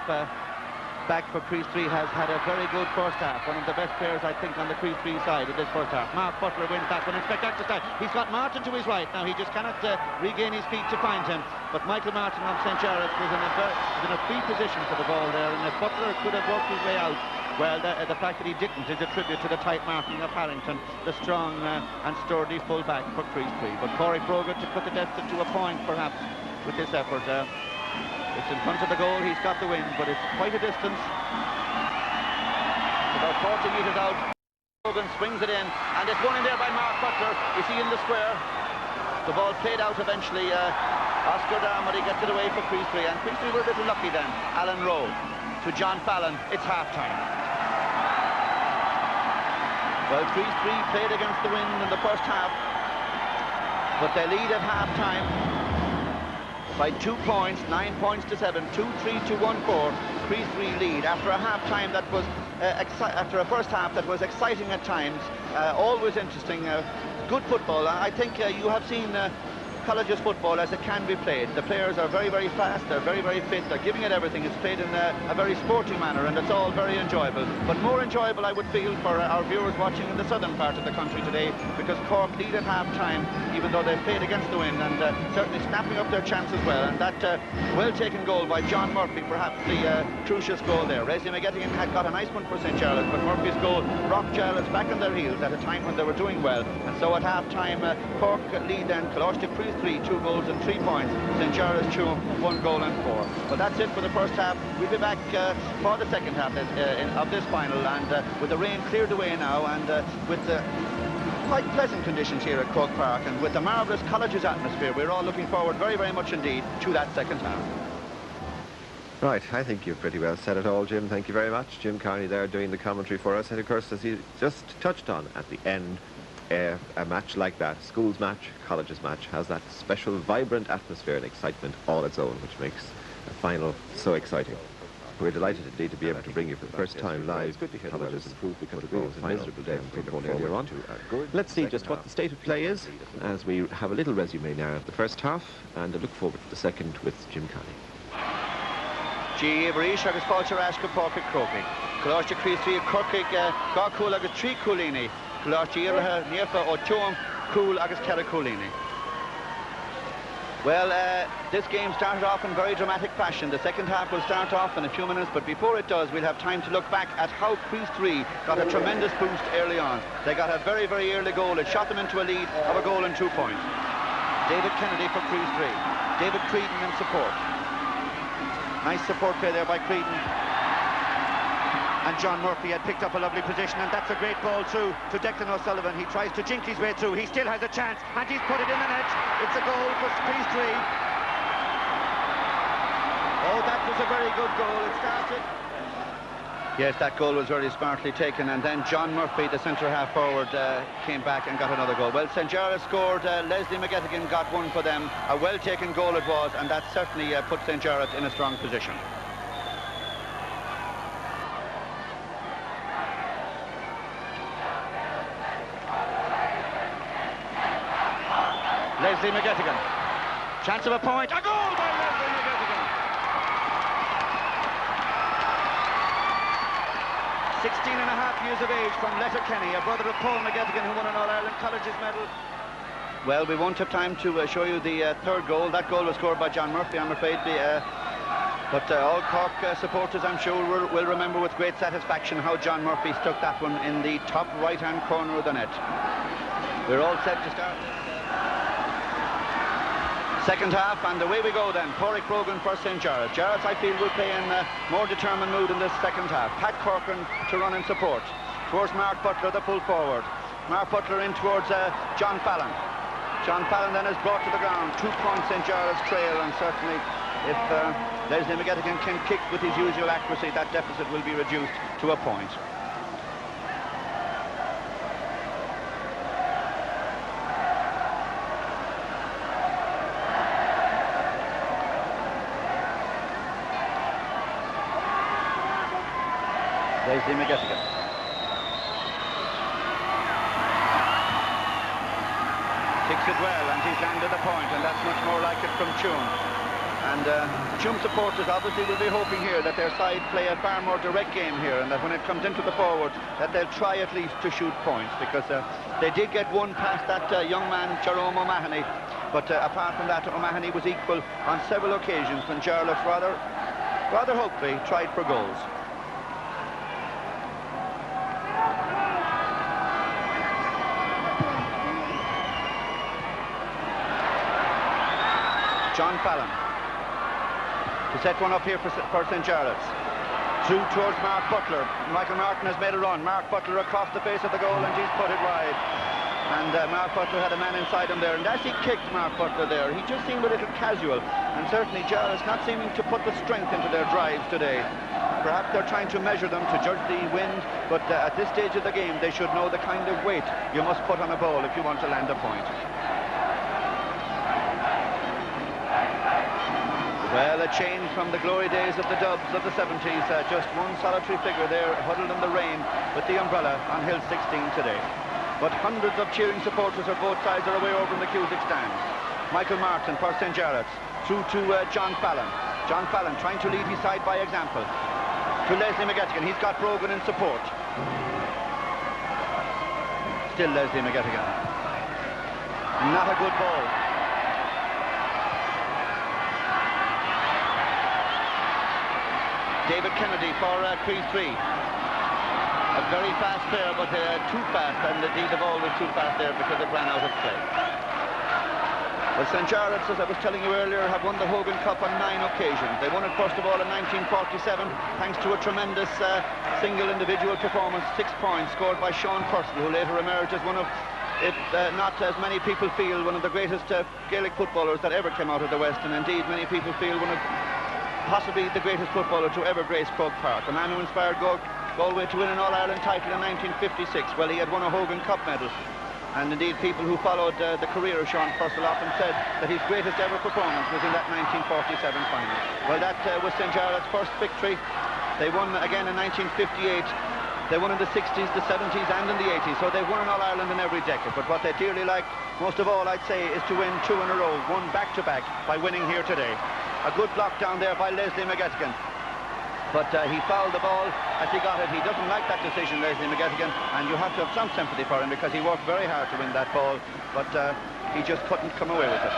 Speaker 1: back for Crease 3, has had a very good first half. One of the best players, I think, on the Crease 3 side in this first half. Mark Butler wins that one in spectacular style. He's got Martin to his right. Now he just cannot regain his feet to find him. But Michael Martin of St. Jarlaths was in a free position for the ball there, and if Butler could have worked his way out, Well, the fact that he didn't is a tribute to the tight marking of Harrington, the strong and sturdy full-back for Crease 3. But Corey Brogan to put the deficit to a point, perhaps, with this effort. It's in front of the goal, he's got the win, but it's quite a distance. About 40 metres out, Hogan swings it in, and it's won in there by Mark Butler. Is he in the square? The ball played out eventually. Oscar Darmody gets it away for Crease 3, and Crease 3 were a little lucky then. Alan Rowe to John Fallon. It's half-time. Well, Crease 3 played against the wind in the first half, but they lead at half-time by 2 points, 9 points to 7, 2-3 to 1-4. Crease 3 lead after a half-time that was after a first half that was exciting at times, always interesting, good football. I think you have seen colleges football as it can be played. The players are very, very fast, they're very, very fit, they're giving it everything. It's played in a very sporting manner, and it's all very enjoyable. But more enjoyable, I would feel, for our viewers watching in the southern part of the country today, because Cork lead at half-time, even though they've played against the wind, and certainly snapping up their chance as well. And that well-taken goal by John Murphy, perhaps the crucial goal there. Leslie McGettigan had got a nice one for St. Jarlaths, but Murphy's goal rocked Jarlaths back on their heels at a time when they were doing well. And so at half-time, Cork lead then, Colaiste 3, 2 goals and 3 points. St. Jarlaths Tuam 1 goal and 4. But that's it for the first half. We'll be back for the second half of this final, and with the rain cleared away now, and with the quite pleasant conditions here at Croke Park, and with the marvellous college's atmosphere, we're all looking forward very, very much indeed to that second half.
Speaker 2: Right, I think you've pretty well said it all, Jim. Thank you very much. Jim Carney there doing the commentary for us. And of course, as you just touched on at the end, a match like that, schools match, colleges match, has that special vibrant atmosphere and excitement all its own, which makes a final so exciting. We're delighted indeed to be able to bring you for the first time live colleges improved because it was a miserable day for football earlier on. Let's see just what the state of play is, as we have a little resume now of the first half, and I look forward to the second with Jim Carney.
Speaker 1: G.A.A. Barish agus Fáilte Ashka Páca Croke. Colaiste Crease 3 Cork Ga Cool agus 3 Coolini. Colaiste Jarlaths Niefa ó Tuam Cool agus Kerra Coolini. Well, this game started off in very dramatic fashion. The second half will start off in a few minutes, but before it does, we'll have time to look back at how Crease 3 got a tremendous boost early on. They got a very, very early goal. It shot them into a lead of a goal and 2 points. David Kennedy for Crease 3. David Creedon in support. Nice support play there by Creedon. And John Murphy had picked up a lovely position, and that's a great ball through to Declan O'Sullivan. He tries to jink his way through. He still has a chance, and he's put it in the net. It's a goal for Crease 3. Oh, that was a very good goal. It started. Yes, that goal was very smartly taken, and then John Murphy, the centre-half forward, came back and got another goal. Well, St. Jarlaths scored. Leslie McGettigan got one for them. A well-taken goal it was, and that certainly put St. Jarlaths in a strong position. Leslie McGettigan. Chance of a point. A goal by Leslie McGettigan. 16 and a half years of age from Letterkenny, a brother of Paul McGettigan, who won an All-Ireland Colleges medal. Well, we won't have time to show you the third goal. That goal was scored by John Murphy, I'm afraid. But all Cork supporters, I'm sure, will remember with great satisfaction how John Murphy stuck that one in the top right-hand corner of the net. We're all set to start. Second half, and away we go then. Corey Brogan for St. Jarlaths. Jarlaths, I feel, will play in a more determined mood in this second half. Pat Corcoran to run in support. Towards Mark Butler, the full forward. Mark Butler in towards John Fallon. John Fallon then is brought to the ground. 2 points St. Jarlaths trail, and certainly if Leslie McGettigan can kick with his usual accuracy, that deficit will be reduced to a point. Leslie McGettigan. Kicks it well, and he's landed a point, and that's much more like it from Tuam. And Tuam supporters obviously will be hoping here that their side play a far more direct game here, and that when it comes into the forwards, that they'll try at least to shoot points, because they did get one past that young man, Jerome O'Mahony. But apart from that, O'Mahony was equal on several occasions when Jarlaths rather hopefully tried for goals. John Fallon to set one up here for St. Jarlaths. Through towards Mark Butler. Michael Martin has made a run. Mark Butler across the face of the goal, and he's put it wide. And Mark Butler had a man inside him there, and as he kicked Mark Butler there, he just seemed a little casual, and certainly Jarlaths not seeming to put the strength into their drives today. Perhaps they're trying to measure them to judge the wind, but at this stage of the game they should know the kind of weight you must put on a ball if you want to land a point. Well, a change from the glory days of the Dubs of the 70s. Just one solitary figure there, huddled in the rain with the umbrella on Hill 16 today. But hundreds of cheering supporters of both sides are away over in the Cusick stand. Michael Martin for St. Jarlaths, through to John Fallon. John Fallon trying to lead his side by example. To Leslie McGettigan, he's got Brogan in support. Still Leslie McGettigan. Not a good ball. David Kennedy for Crease 3. A very fast player, but too fast, and indeed the ball was too fast there because it ran out of play. Well, St. Jarlaths, as I was telling you earlier, have won the Hogan Cup on 9 occasions. They won it first of all in 1947, thanks to a tremendous single individual performance, 6 points scored by Sean Purcell, who later emerged as one of, if not as many people feel, one of the greatest Gaelic footballers that ever came out of the West, and indeed many people feel one of possibly the greatest footballer to ever grace Croke Park, a man who inspired Galway to win an All-Ireland title in 1956. Well, he had won a Hogan Cup medal, and indeed people who followed the career of Sean Purcell often said that his greatest ever performance was in that 1947 final. Well, that was St. Jarlath's first victory. They won again in 1958. They won in the 60s, the 70s and in the 80s, so they've won an All-Ireland in every decade. But what they dearly like, most of all, I'd say, is to win 2 in a row, one back-to-back, by winning here today. A good block down there by Leslie McGettigan. But he fouled the ball as he got it. He doesn't like that decision, Leslie McGettigan, and you have to have some sympathy for him because he worked very hard to win that ball, but he just couldn't come away with it.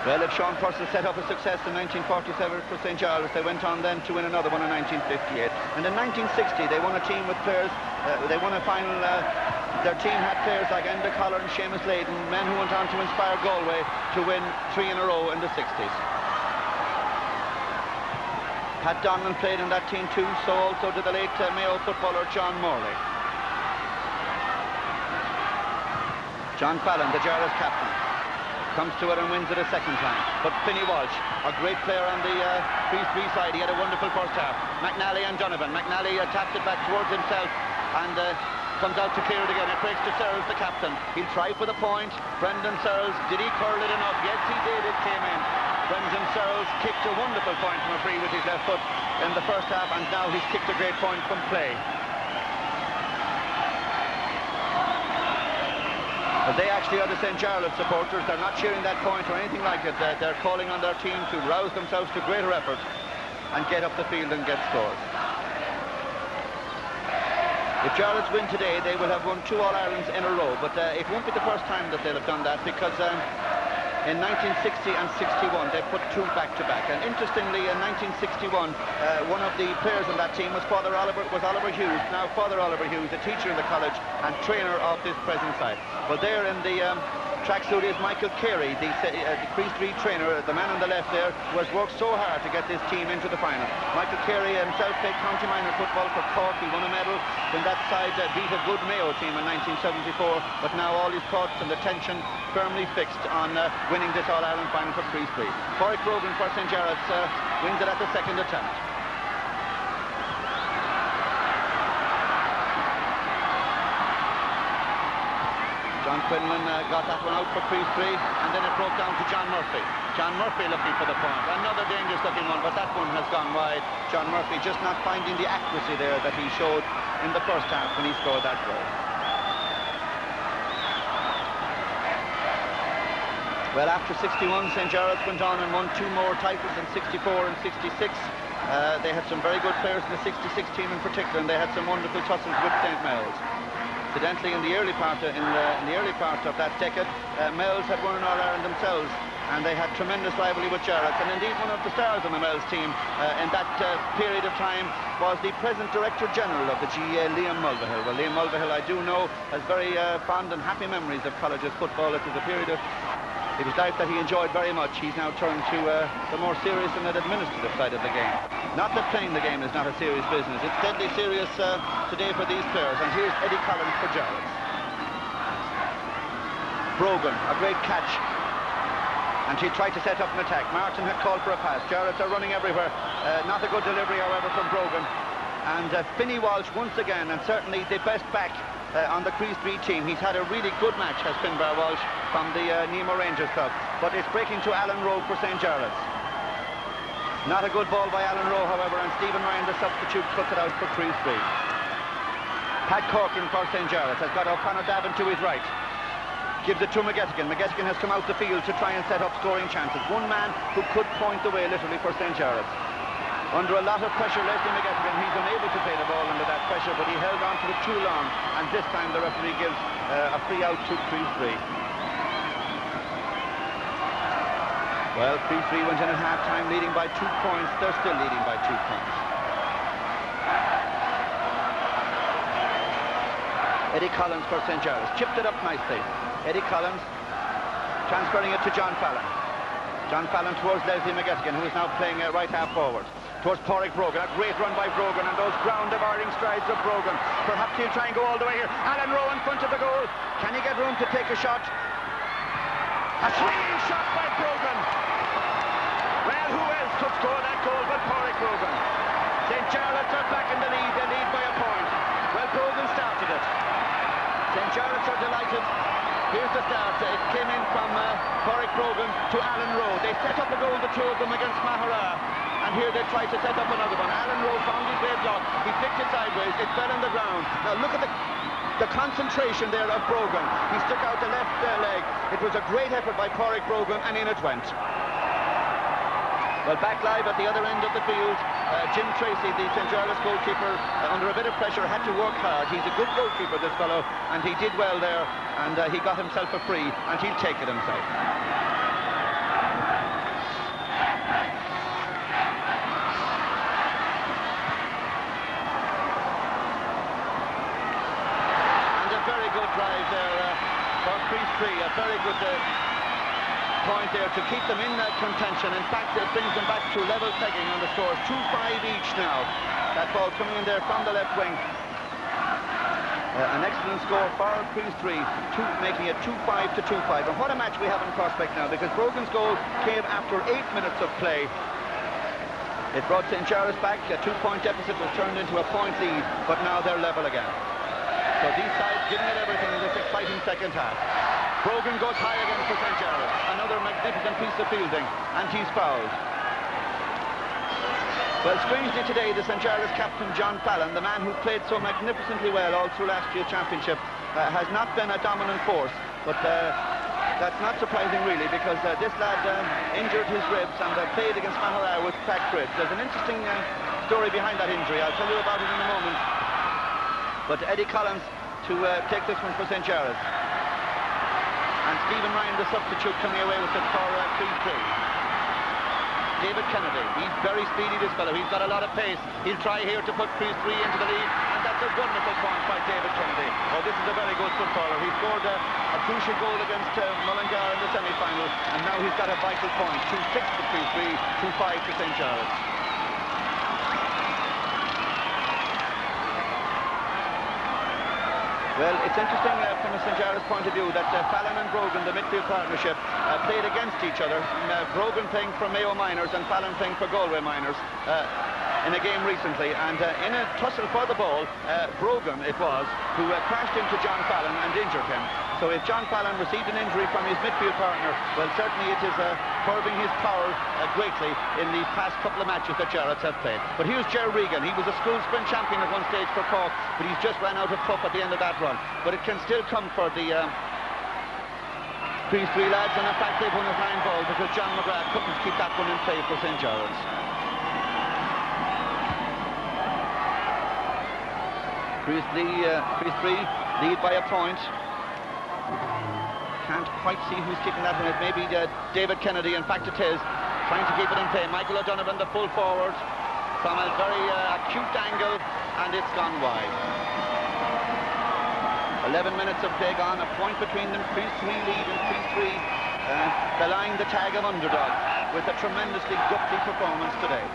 Speaker 1: Well, if Sean Purcell set up a success in 1947 for St. Jarlaths, they went on then to win another one in 1958. And in 1960, they won a team with players, they won a final, their team had players like Enda Collar and Seamus Layden, men who went on to inspire Galway to win 3 in a row in the 60s. Pat Donlan played in that team too, so also did the late Mayo footballer John Morley. John Fallon, the Jarlaths captain, comes to it and wins it a second time. But Finney Walsh, a great player on the Crease 3 side, he had a wonderful first half. McNally and Donovan. McNally tapped it back towards himself and comes out to clear it again. It breaks to Searles, the captain. He'll try for the point. Brendan Searles, did he curl it enough? Yes, he did. It came in. Brendan Searles kicked a wonderful point from a free with his left foot in the first half, and now he's kicked a great point from play. But they actually are the St. Jarlaths supporters. They're not cheering that point or anything like it. They're calling on their team to rouse themselves to greater effort and get up the field and get scores. If Jarlaths win today, they will have won 2 All-Irelands in a row, but it won't be the first time that they'll have done that, because in 1960 and 61 they put 2 back-to-back. And interestingly, in 1961 one of the players on that team was Oliver Hughes. Now Father Oliver Hughes, a teacher in the college and trainer of this present side. Well, there in the tracksuit is Michael Carey, the Crease 3 trainer, the man on the left there, who has worked so hard to get this team into the final. Michael Carey himself played county minor football for Cork. He won a medal when that side beat a good Mayo team in 1974, but now all his thoughts and attention firmly fixed on winning this All-Ireland final for Crease 3. Corey Brogan for St. Jarlaths wins it at the second attempt. John Quinlan got that one out for Crease 3, and then it broke down to John Murphy. John Murphy looking for the point. Another dangerous looking one, but that one has gone wide. John Murphy just not finding the accuracy there that he showed in the first half when he scored that goal. Well, after 61, St. Jarlaths went on and won 2 more titles in 64 and 66. They had some very good players in the 66 team in particular, and they had some wonderful tussles with St. Mel's. Incidentally, in the early part of that decade, Mel's had won an All-Ireland themselves, and they had tremendous rivalry with Jarlaths. And indeed, one of the stars on the Mel's team in that period of time was the present Director General of the G.A.A., Liam Mulvihill. Well, Liam Mulvihill, I do know, has very fond and happy memories of college's football. It was a period of It was life that he enjoyed very much. He's now turned to the more serious and administrative side of the game. Not that playing the game is not a serious business. It's deadly serious today for these players. And here's Eddie Collins for Jarlaths. Brogan, a great catch. And he tried to set up an attack. Martin had called for a pass. Jarlaths are running everywhere. Not a good delivery, however, from Brogan. And Finney Walsh once again, and certainly the best back on the Chriost 3 team. He's had a really good match, has Finbar Walsh from the Nemo Rangers club. But it's breaking to Alan Rowe for St. Jarlaths. Not a good ball by Alan Rowe, however, and Stephen Ryan, the substitute, cuts it out for Chriost 3. Pat Corcoran for St. Jarlaths has got O'Connor Davin to his right. Gives it to McGettigan. McGettigan has come out the field to try and set up scoring chances. One man who could point the way, literally, for St. Jarlaths. Under a lot of pressure, Leslie McGettigan, he's unable to play the ball under that pressure, but he held on to it too long, and this time the referee gives a free out to Chriost 3. Well, Chriost 3 went in at half-time leading by 2 points. They're still leading by 2 points. Eddie Collins for St. Jarlaths. Chipped it up nicely. Eddie Collins transferring it to John Fallon. John Fallon towards Leslie McGettigan, who is now playing right half forward. Towards Pádraig Brogan. A great run by Brogan, and those ground-devouring strides of Brogan. Perhaps he'll try and go all the way here. Alan Rowe in front of the goal. Can he get room to take a shot? A swinging shot by Brogan. Well, who else could score that goal but Pádraig Brogan? St. Jarlaths are back in the lead. They lead by a point. Well, Brogan started it. St. Jarlaths are delighted. Here's the start. It came in from Pádraig Brogan to Alan Rowe. They set up a goal, the two of them, against Mahara. And here they tried to set up another one. Alan Rowe found his way block. He flicked it sideways. It fell on the ground. Now look at the concentration there of Brogan. He stuck out the left leg. It was a great effort by Pádraig Brogan, and in it went. Well, back live at the other end of the field, Jim Tracy, the St. Jarlaths goalkeeper, under a bit of pressure, had to work hard. He's a good goalkeeper, this fellow, and he did well there, and he got himself a free, and he'll take it himself. And a very good drive there for Chriost 3, a very good point there to keep them in contention. In fact, it brings them back to level pegging on the scores. 2-5 each now. That ball coming in there from the left wing. An excellent score for Chriost 3, making it 2-5 to 2-5. And what a match we have in prospect now, because Brogan's goal came after 8 minutes of play. It brought St. Jarlaths back. A 2-point deficit was turned into a point lead, but now they're level again. So these sides giving it everything in this exciting second half. Brogan goes high again for St. Jarlaths. Another magnificent piece of fielding, and he's fouled. Well, strangely today, the St. Jarlaths captain, John Fallon, the man who played so magnificently well all through last year's championship, has not been a dominant force. But that's not surprising, really, because this lad injured his ribs and played against Mahara with cracked ribs. There's an interesting story behind that injury. I'll tell you about it in a moment. But Eddie Collins to take this one for St. Jarlaths. And Stephen Ryan, the substitute, coming away with it for Chriost 3. David Kennedy, he's very speedy, this fellow. He's got a lot of pace. He'll try here to put Chriost 3 into the lead, and that's a wonderful point by David Kennedy. Oh, this is a very good footballer. He scored a crucial goal against Mullingar in the semi-final, and now he's got a vital point. 2-6 to Chriost 3, 2-5 to St. Jarlaths. Well, it's interesting from a St. Jarlaths point of view that Fallon and Brogan, the midfield partnership, played against each other. Brogan playing for Mayo Miners and Fallon playing for Galway Miners in a game recently. And in a tussle for the ball, Brogan, it was, who crashed into John Fallon and injured him. So if John Fallon received an injury from his midfield partner, well, certainly it is curbing his powers greatly in the past couple of matches that Jarlaths have played. But here's Ger Regan. He was a school sprint champion at one stage for Cork, but he's just ran out of puff at the end of that run. But it can still come for the Chriost 3 lads, and in fact they've won a 9-ball because John McGrath couldn't keep that one in play for St. Jarlaths. Chriost 3 lead by a point. Can't quite see who's kicking that one. It may be David Kennedy. In fact, it is. Trying to keep it in play. Michael O'Donovan, the full forward, from a very acute angle, and it's gone wide. 11 minutes of play gone. A point between them. Chriost 3 lead and Chriost 3 belying the tag of underdog with a tremendously gutsy performance today.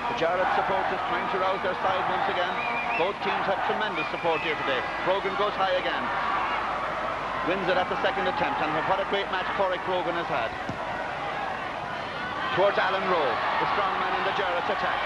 Speaker 1: The Jarlaths supporters trying to rouse their side once again. Both teams have tremendous support here today. Brogan goes high again. Wins it at the second attempt, and what a great match Cork Brogan has had. Towards Alan Rowe, the strong man in the Jarlaths attack.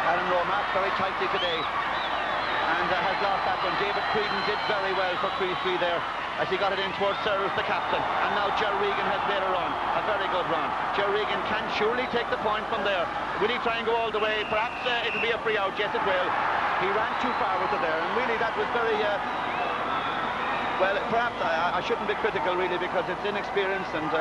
Speaker 1: Alan Rowe marked very tightly today, and has lost that one. David Creedon did very well for Chriost there as he got it in towards Searles, the captain. And now Ger Regan has made a run, a very good run. Ger Regan can surely take the point from there. Will he try and go all the way? Perhaps it'll be a free out. Yes, it will. He ran too far with it there, and really that was very... well, perhaps I shouldn't be critical, really, because it's inexperience and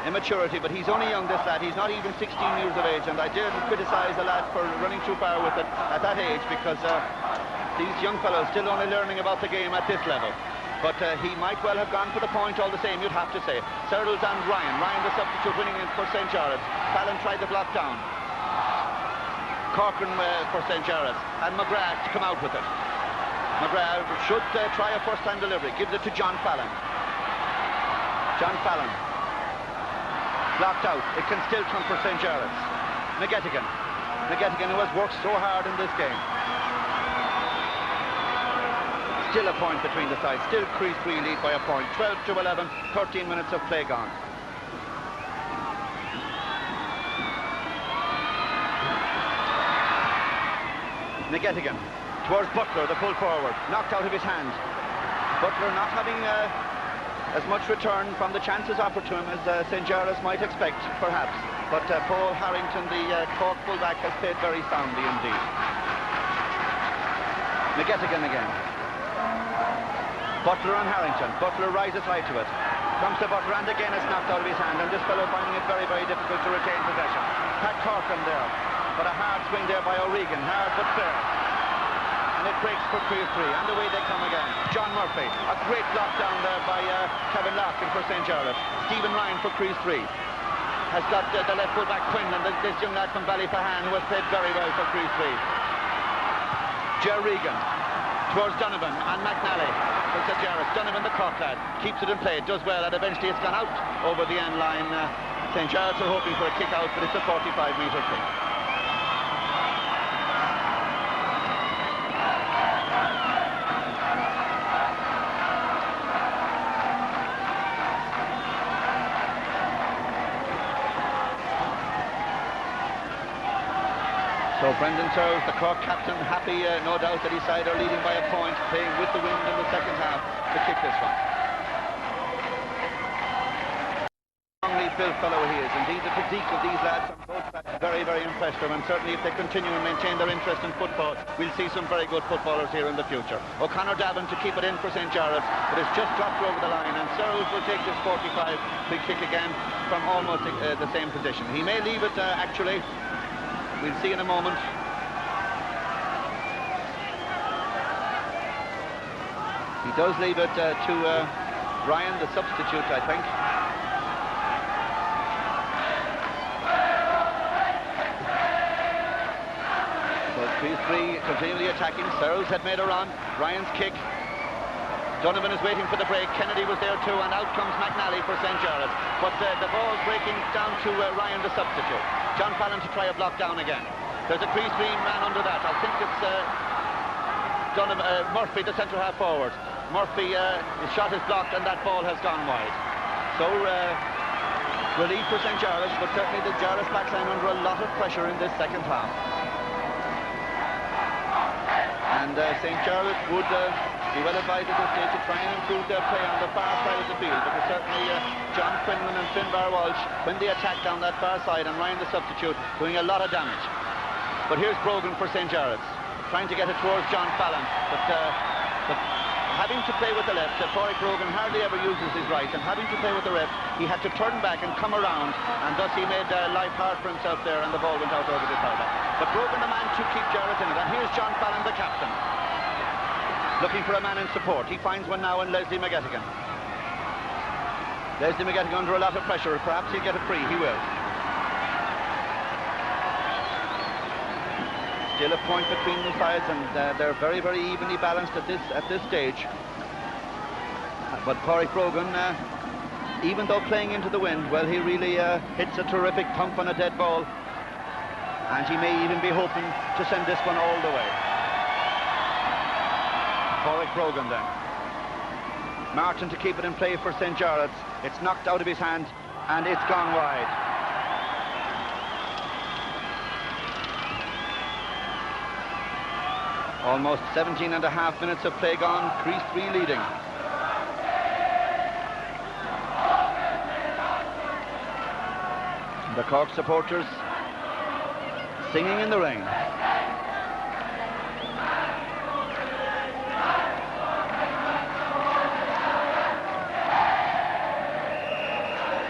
Speaker 1: immaturity, but he's only young, this lad. He's not even 16 years of age, and I daren't criticise a lad for running too far with it at that age, because these young fellows still only learning about the game at this level. But he might well have gone for the point all the same, you'd have to say. Searles and Ryan. Ryan, the substitute, winning it for St. Jarlaths. Fallon tried the block down. Corcoran for St. Jarlaths. And McGrath to come out with it. McGrath should try a first-time delivery. Gives it to John Fallon. John Fallon. Blocked out. It can still come for St. Jarlaths. McGettigan. McGettigan, who has worked so hard in this game. Still a point between the sides. Still Chriost 3 lead by a point. 12-11. 13 minutes of play gone. McGettigan towards Butler, the pull forward, knocked out of his hand. Butler not having as much return from the chances offered to him as St. Jarlaths might expect, perhaps. But Paul Harrington, the Cork fullback, has played very soundly indeed. McGettigan again. Butler on Harrington. Butler rises high to it. Comes to Butler, and again it's knocked out of his hand, and this fellow finding it very, very difficult to retain possession. Pat Corcoran there, but a hard swing there by O'Regan. Hard but fair. And it breaks for Chriost 3, and away they come again. John Murphy, a great block down there by Kevin Larkin for St. Jarlaths. Stephen Ryan for Chriost 3. Has got the left full-back Quinlan, this young lad from Ballyfahan, who has played very well for Chriost 3. Ger Regan towards Donovan and McNally for St. Jarlaths. Donovan, the Cork lad, keeps it in play, does well, and eventually it's gone out over the end line. St. Jarlaths are hoping for a kick out, but it's a 45-metre kick. So Brendan Searles, the Cork captain, happy, no doubt, that his side are leading by a point, playing with the wind in the second half to kick this one. Strongly built fellow he is. Indeed, the physique of these lads on both sides is very, very impressive, and certainly if they continue and maintain their interest in football, we'll see some very good footballers here in the future. O'Connor Davin to keep it in for St. Jarlaths, but it's just dropped over the line, and Searles will take this 45 big kick again from almost the same position. He may leave it, actually. We'll see in a moment. He does leave it to Ryan, the substitute, I think. So Chriost 3 continually attacking. Searles had made a run. Ryan's kick. Donovan is waiting for the break. Kennedy was there too, and out comes McNally for St. Jarlaths. But the ball's breaking down to Ryan, the substitute. John Fallon to try a block down again. There's a Chriost 3 man under that. I think it's Murphy, the centre half forward. Murphy, his shot is blocked, and that ball has gone wide. So relief for St. Jarlaths, but certainly the Jarlaths backline under a lot of pressure in this second half. And St. Jarlaths would be well advised at this stage to try and improve their play on the far side of the field, because certainly John Quinlan and Finbar Walsh, when they attack down that far side, and Ryan the substitute, doing a lot of damage. But here's Brogan for St. Jarlaths, trying to get it towards John Fallon, but having to play with the left, Pádraig Brogan hardly ever uses his right, and having to play with the left, he had to turn back and come around, and thus he made life hard for himself there, and the ball went out over the target. But Brogan, the man to keep Jarlaths in it, and here's John Fallon, the captain, looking for a man in support. He finds one now in Leslie McGettigan. Leslie McGettigan under a lot of pressure. Perhaps he'll get it free. He will. Still a point between the sides, and they're very, very evenly balanced at this stage. But Cork Brogan, even though playing into the wind, well, he really hits a terrific thump on a dead ball. And he may even be hoping to send this one all the way. Cork Brogan then. Martin to keep it in play for St. Jarlaths. It's knocked out of his hand and it's gone wide. Almost 17 and a half minutes of play gone. Crease 3 leading. The Cork supporters singing in the rain.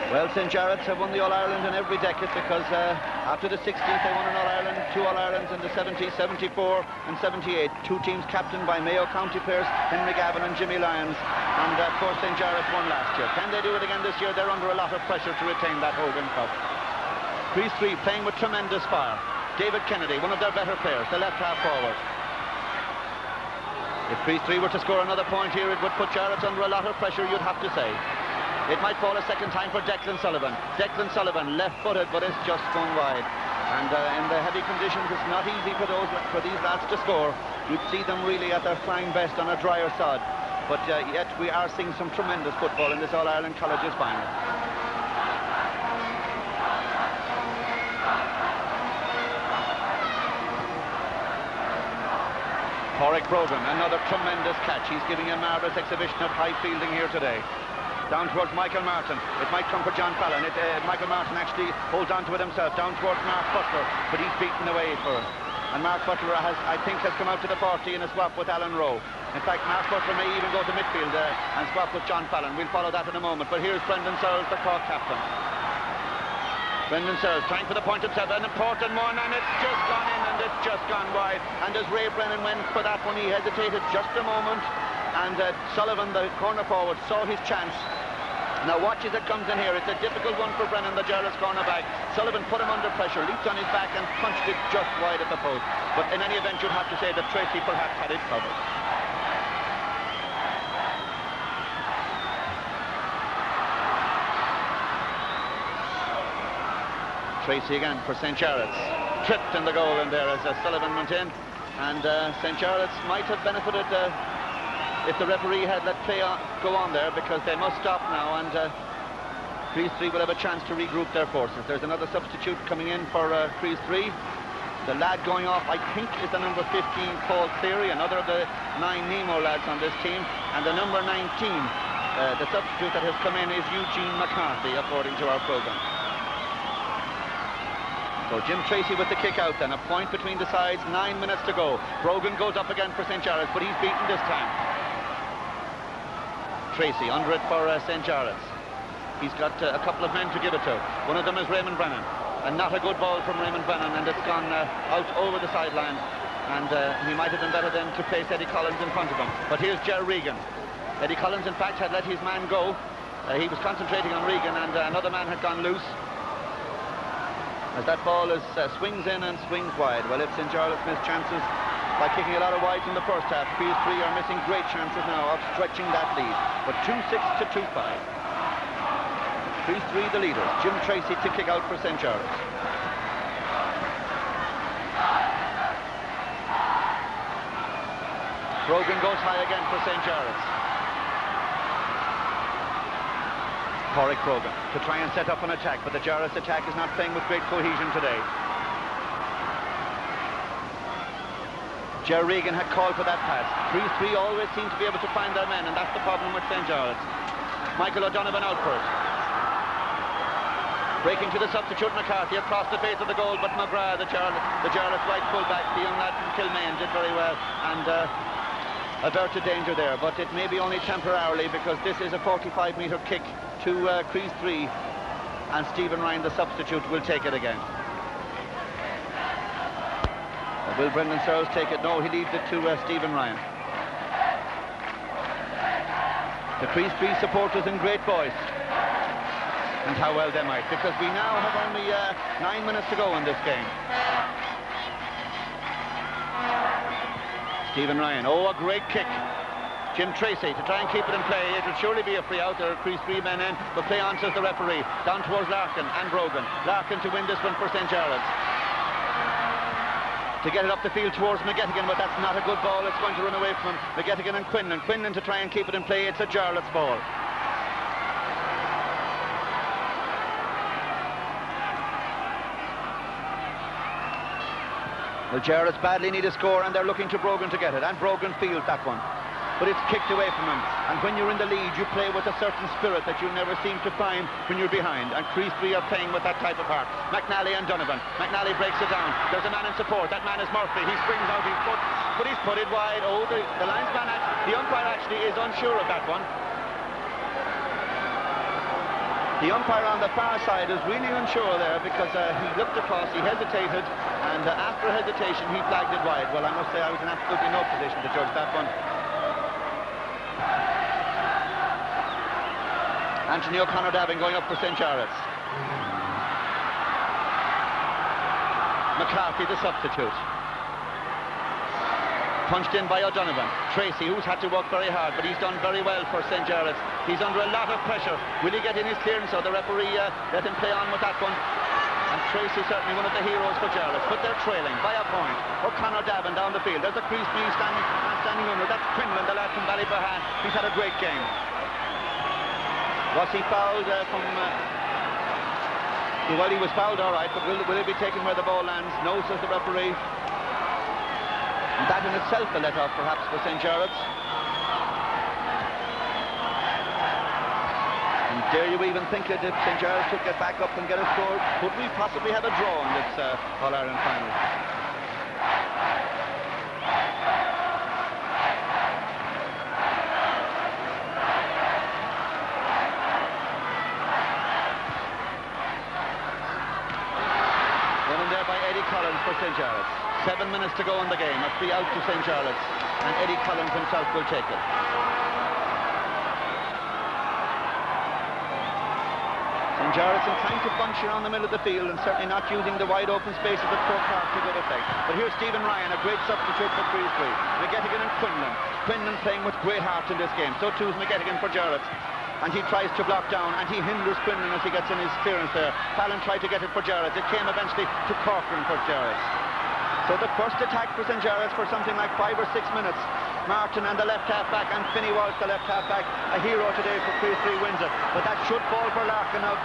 Speaker 1: Well, St. Jarlaths have won the All-Ireland in every decade because after the 60s they won an All-Ireland, 2 All-Irelands in the 70s, 74 and 78. 2 teams captained by Mayo County players, Henry Gavin and Jimmy Lyons. And of course St. Jarlaths won last year. Can they do it again this year? They're under a lot of pressure to retain that Hogan Cup. Crease 3 playing with tremendous fire. David Kennedy, one of their better players, the left half forward. If Crease 3 were to score another point here, it would put Jarlaths under a lot of pressure, you'd have to say. It might fall a second time for Declan Sullivan. Declan Sullivan, left-footed, but it's just gone wide. And in the heavy conditions, it's not easy for these lads to score. You'd see them really at their flying best on a drier sod. But yet we are seeing some tremendous football in this All-Ireland Colleges final. Cork Brogan, another tremendous catch. He's giving a marvellous exhibition of high fielding here today. Down towards Michael Martin. It might come for John Fallon. Michael Martin actually holds on to it himself. Down towards Mark Butler, but he's beaten away for it. And Mark Butler I think has come out to the 40 in a swap with Alan Rowe. In fact, Mark Butler may even go to midfield and swap with John Fallon. We'll follow that in a moment. But here's Brendan Searles, the Cork captain. Brendan Searles trying for the point himself. An important one, and it's just gone in and it's just gone wide. And as Ray Brennan went for that one, he hesitated just a moment. And Sullivan, the corner forward, saw his chance. Now watch as it comes in here. It's a difficult one for Brennan, the Jarlaths cornerback. Sullivan put him under pressure, leaped on his back and punched it just wide at the post. But in any event, you'd have to say that Tracy perhaps had it covered. Tracy again for St. Jarlaths. Tripped in the goal in there as Sullivan went in. And St. Jarlaths might have benefited if the referee had let play go on there, because they must stop now, and Crease 3 will have a chance to regroup their forces. There's another substitute coming in for Crease 3. The lad going off, I think, is the number 15, Paul Cleary, another of the 9 Nemo lads on this team, and the number 19, the substitute that has come in, is Eugene McCarthy, according to our programme. So Jim Tracy with the kick out then, a point between the sides, 9 minutes to go. Brogan goes up again for St. Jarlaths, but he's beaten this time. Tracy under it for St. Jarlaths. He's got a couple of men to give it to. One of them is Raymond Brennan, and not a good ball from Raymond Brennan, and it's gone out over the sideline, and he might have been better than to place Eddie Collins in front of him. But here's Ger Regan. Eddie Collins in fact had let his man go. He was concentrating on Regan, and another man had gone loose. As that ball is swings in and swings wide. Well, if St. Jarlaths missed chances by kicking a lot of wides in the first half, Crease 3 are missing great chances now of stretching that lead. But 2-6 to 2-5. Crease 3 the leaders. Jim Tracy to kick out for St. Jarlaths. Brogan goes high again for St. Jarlaths. Cork Brogan to try and set up an attack, but the Jarlaths attack is not playing with great cohesion today. Ger Regan had called for that pass. Crease 3 always seem to be able to find their men, and that's the problem with St. Jarlaths. Michael O'Donovan out for it. Breaking to the substitute McCarthy across the face of the goal, but McGrath, the Jarlaths right full-back, the young lad from Kilmaine, did very well and averted danger there, but it may be only temporarily, because this is a 45-metre kick to Crease 3, and Stephen Ryan, the substitute, will take it again. Will Brendan Searles take it? No, he leaves it to Stephen Ryan. The Crease 3 supporters in great voice, and how well they might, because we now have only 9 minutes to go in this game. Stephen Ryan, oh, a great kick. Jim Tracy to try and keep it in play. It'll surely be a free out. There are Crease 3 men in, but play on, says the referee. Down towards Larkin and Brogan. Larkin to win this one for St. Jarlaths. To get it up the field towards McGettigan, but that's not a good ball. It's going to run away from him. McGettigan and Quinlan. Quinlan to try and keep it in play. It's a Jarlaths ball. Well, Jarlaths badly need a score, and they're looking to Brogan to get it, and Brogan fields that one. But it's kicked away from him, and when you're in the lead, you play with a certain spirit that you never seem to find when you're behind, and Crease 3 are playing with that type of heart. McNally and Donovan. McNally breaks it down. There's a man in support. That man is Murphy. He springs out, but he's put it wide. Oh, the linesman, the umpire actually is unsure of that one. The umpire on the far side is really unsure there, because he looked across, he hesitated, and after hesitation he flagged it wide. Well, I must say I was in absolutely no position to judge that one. Anthony O'Connor-Davin going up for St. Jarlaths. McCarthy, the substitute. Punched in by O'Donovan. Tracy, who's had to work very hard, but he's done very well for St. Jarlaths. He's under a lot of pressure. Will he get in his clearance, or the referee let him play on with that one? And Tracy certainly one of the heroes for Jarlaths, but they're trailing by a point. O'Connor-Davin down the field. There's a Crease 3 standing under. That's Quinlan, the lad from Ballybrahan. He's had a great game. Was he fouled from... well, he was fouled, all right, but will he be taken where the ball lands? No, says the referee. And that in itself a let-off, perhaps, for St. Jarlaths. And dare you even think that if St. Jarlaths could get back up and get a score, could we possibly have a draw in this All-Ireland final? For St. Jarlaths. 7 minutes to go in the game. A free out to St. Jarlaths, and Eddie Collins himself will take it. St. Jarlaths inclined to bunch around the middle of the field, and certainly not using the wide open spaces at Croke to good effect. But here's Stephen Ryan, a great substitute for Crease 3. McGettigan and Quinlan. Quinlan playing with great heart in this game. So too is McGettigan for Jarlaths. And he tries to block down, and he hinders Quinlan as he gets in his clearance there. Fallon tried to get it for Jarlaths. It came eventually to Corcoran for Jarlaths. So the first attack for St. Jarlaths for something like 5 or 6 minutes. Martin and the left half-back, and Finney Walsh, the left half-back. A hero today for Crease 3 wins it. But that should fall for Larkin of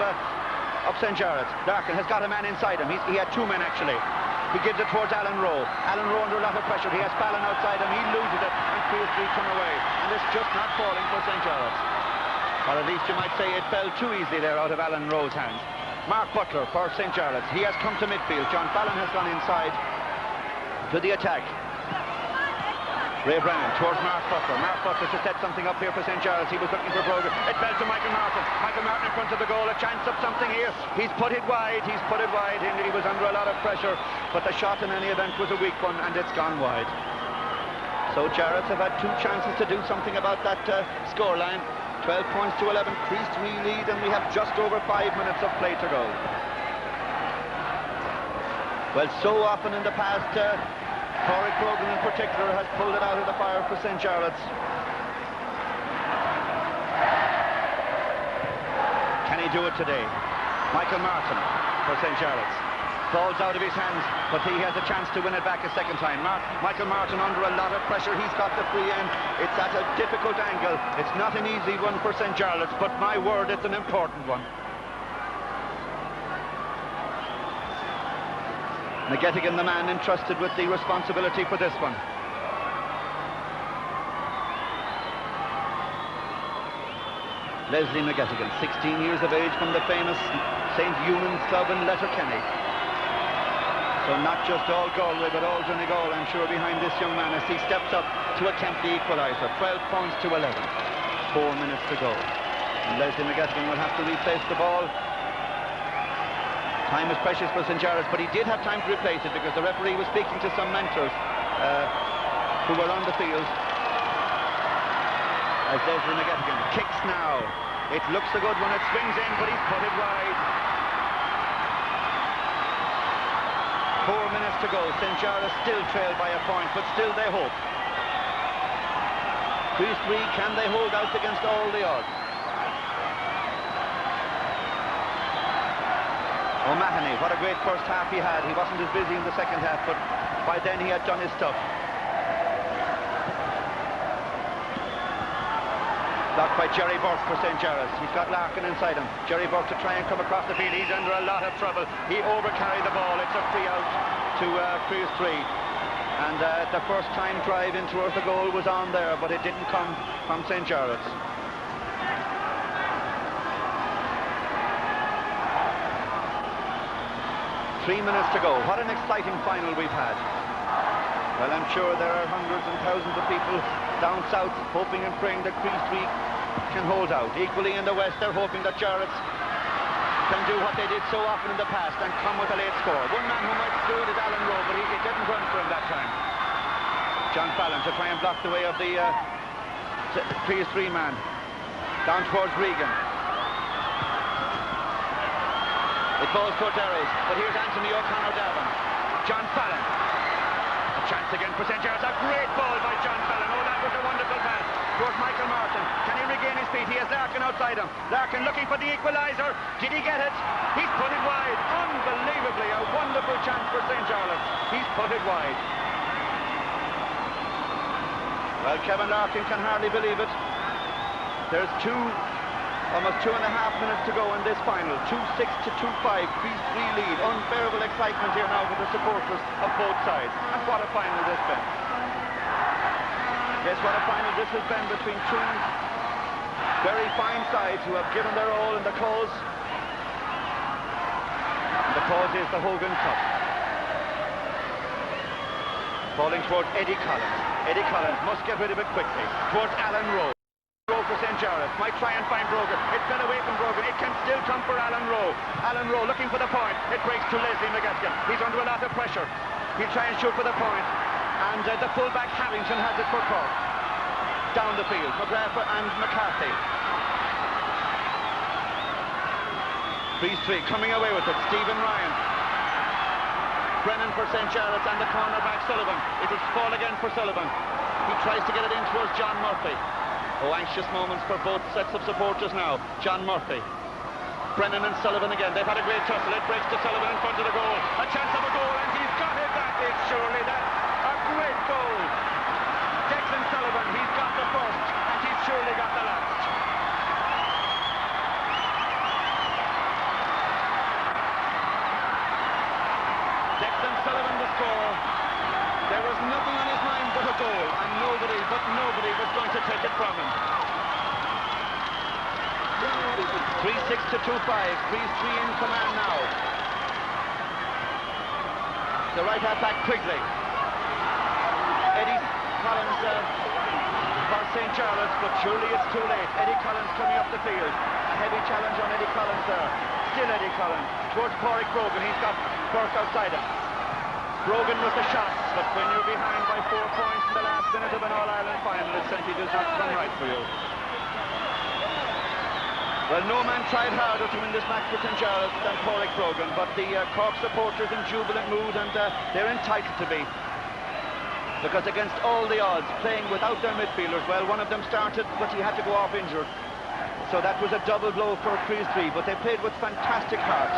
Speaker 1: St. Jarlaths. Larkin has got a man inside him. He had 2 men, actually. He gives it towards Alan Rowe. Alan Rowe under a lot of pressure. He has Fallon outside him. He loses it, and Crease 3 turn away. And it's just not falling for St. Jarlaths. Or at least you might say it fell too easily there out of Alan Rowe's hands. Mark Butler for St. Jarlaths. He has come to midfield. John Fallon has gone inside to the attack. Ray Brennan towards Mark Butler. Mark Butler to set something up here for St. Jarlaths. He was looking for Brogan. It fell to Michael Martin. Michael Martin in front of the goal. A chance of something here. He's put it wide. He's put it wide. He was under a lot of pressure. But the shot in any event was a weak one, and it's gone wide. So Jarlaths have had 2 chances to do something about that scoreline. 12 points to 11, Crease 3 lead, and we have just over 5 minutes of play to go. Well, so often in the past, Corey Brogan in particular has pulled it out of the fire for St. Jarlaths. Can he do it today? Michael Martin for St. Jarlaths. Falls out of his hands, but he has a chance to win it back a second time. Michael Martin under a lot of pressure. He's got the free end. It's at a difficult angle. It's not an easy one for St. Jarlaths, but my word, it's an important one. McGettigan, the man entrusted with the responsibility for this one. Leslie McGettigan, 16 years of age, from the famous St. Eunan's Club in Letterkenny. So not just all Galway, but all Donegal, I'm sure, behind this young man as he steps up to attempt the equaliser. 12 points to 11. 4 minutes to go. And Leslie McGettigan will have to replace the ball. Time is precious for St. Jarlaths, but he did have time to replace it because the referee was speaking to some mentors who were on the field. As Leslie McGettigan kicks now. It looks a good one. It swings in, but he's put it wide. 4 minutes to go. St. Jarlaths still trail by a point, but still they hope. Chriost 3, can they hold out against all the odds? O'Mahony, what a great first half he had. He wasn't as busy in the second half, but by then he had done his stuff. Blocked by Jerry Burke for St. Jarlaths. He's got Larkin inside him. Jerry Burke to try and come across the field. He's under a lot of trouble. He overcarried the ball. It's a free out to Chriost 3. And the first time drive in towards the goal was on there, but it didn't come from St. Jarlaths. Three minutes to go. What an exciting final we've had. Well, I'm sure there are hundreds and thousands of people down south hoping and praying that Chriost 3 can hold out. Equally in the west, they're hoping that Jarlaths can do what they did so often in the past and come with a late score. One man who might do it is Alan Rowe, but he didn't run for him that time. John Fallon to try and block the way of the Chriost 3 man. Down towards Regan. It falls towards Derry, but here's Anthony O'Connor-Davin. John Fallon. A chance again for St. Jarlaths. A great ball by John Fallon. Oh, that was a wonderful pass towards Michael Martin. Can he regain his feet? He has Larkin outside him. Larkin looking for the equaliser. Did he get it? He's put it wide. Unbelievably, a wonderful chance for St. Jarlaths. He's put it wide. Well, Kevin Larkin can hardly believe it. There's almost 2.5 minutes to go in this final. 2-6 to 2-5. Chriost 3 lead. Unbearable excitement here now for the supporters of both sides. And what a final this has been. Yes, what a final this has been between two very fine sides who have given their all in the cause. And the cause is the Hogan Cup. Falling towards Eddie Collins. Eddie Collins must get rid of it quickly. Towards Alan Rowe. Rowe for St. Jarlaths. Might try and find Brogan. It fell away from Brogan. It can still come for Alan Rowe. Alan Rowe looking for the point. It breaks to Leslie McGettigan. He's under a lot of pressure. He'll try and shoot for the point. And the fullback Harrington has it for Cork. Down the field. McGrath and McCarthy. Chriost 3 coming away with it. Stephen Ryan. Brennan for St. Jarlaths and the cornerback Sullivan. It is fall again for Sullivan. He tries to get it in towards John Murphy. Oh, anxious moments for both sets of supporters now. John Murphy. Brennan and Sullivan again. They've had a great tussle. It breaks to Sullivan in front of the goal. A chance of a goal, and he's got it. That is surely a great goal. Declan Sullivan, he's got the first, and he's surely got the last. Declan Sullivan the score. There was nothing on his mind but a goal, and nobody was going to take it from him. 3-6 to 2-5. Chriost 3 in command now. The right half back Quigley. Eddie Collins for St. Jarlaths, but surely it's too late. Eddie Collins coming up the field. A heavy challenge on Eddie Collins there. Still Eddie Collins towards Pádraig Brogan. He's got Burke outside him. Brogan with the shots, but when you're behind by 4 points in the last minute of an All-Ireland final, it simply does not come right for you. Well, no man tried harder to win this match for St. Jarlaths than Pádraig Brogan, but the Cork supporters in jubilant mood, and they're entitled to be. Because against all the odds, playing without their midfielders, well, one of them started, but he had to go off injured. So that was a double blow for Chriost 3, but they played with fantastic heart.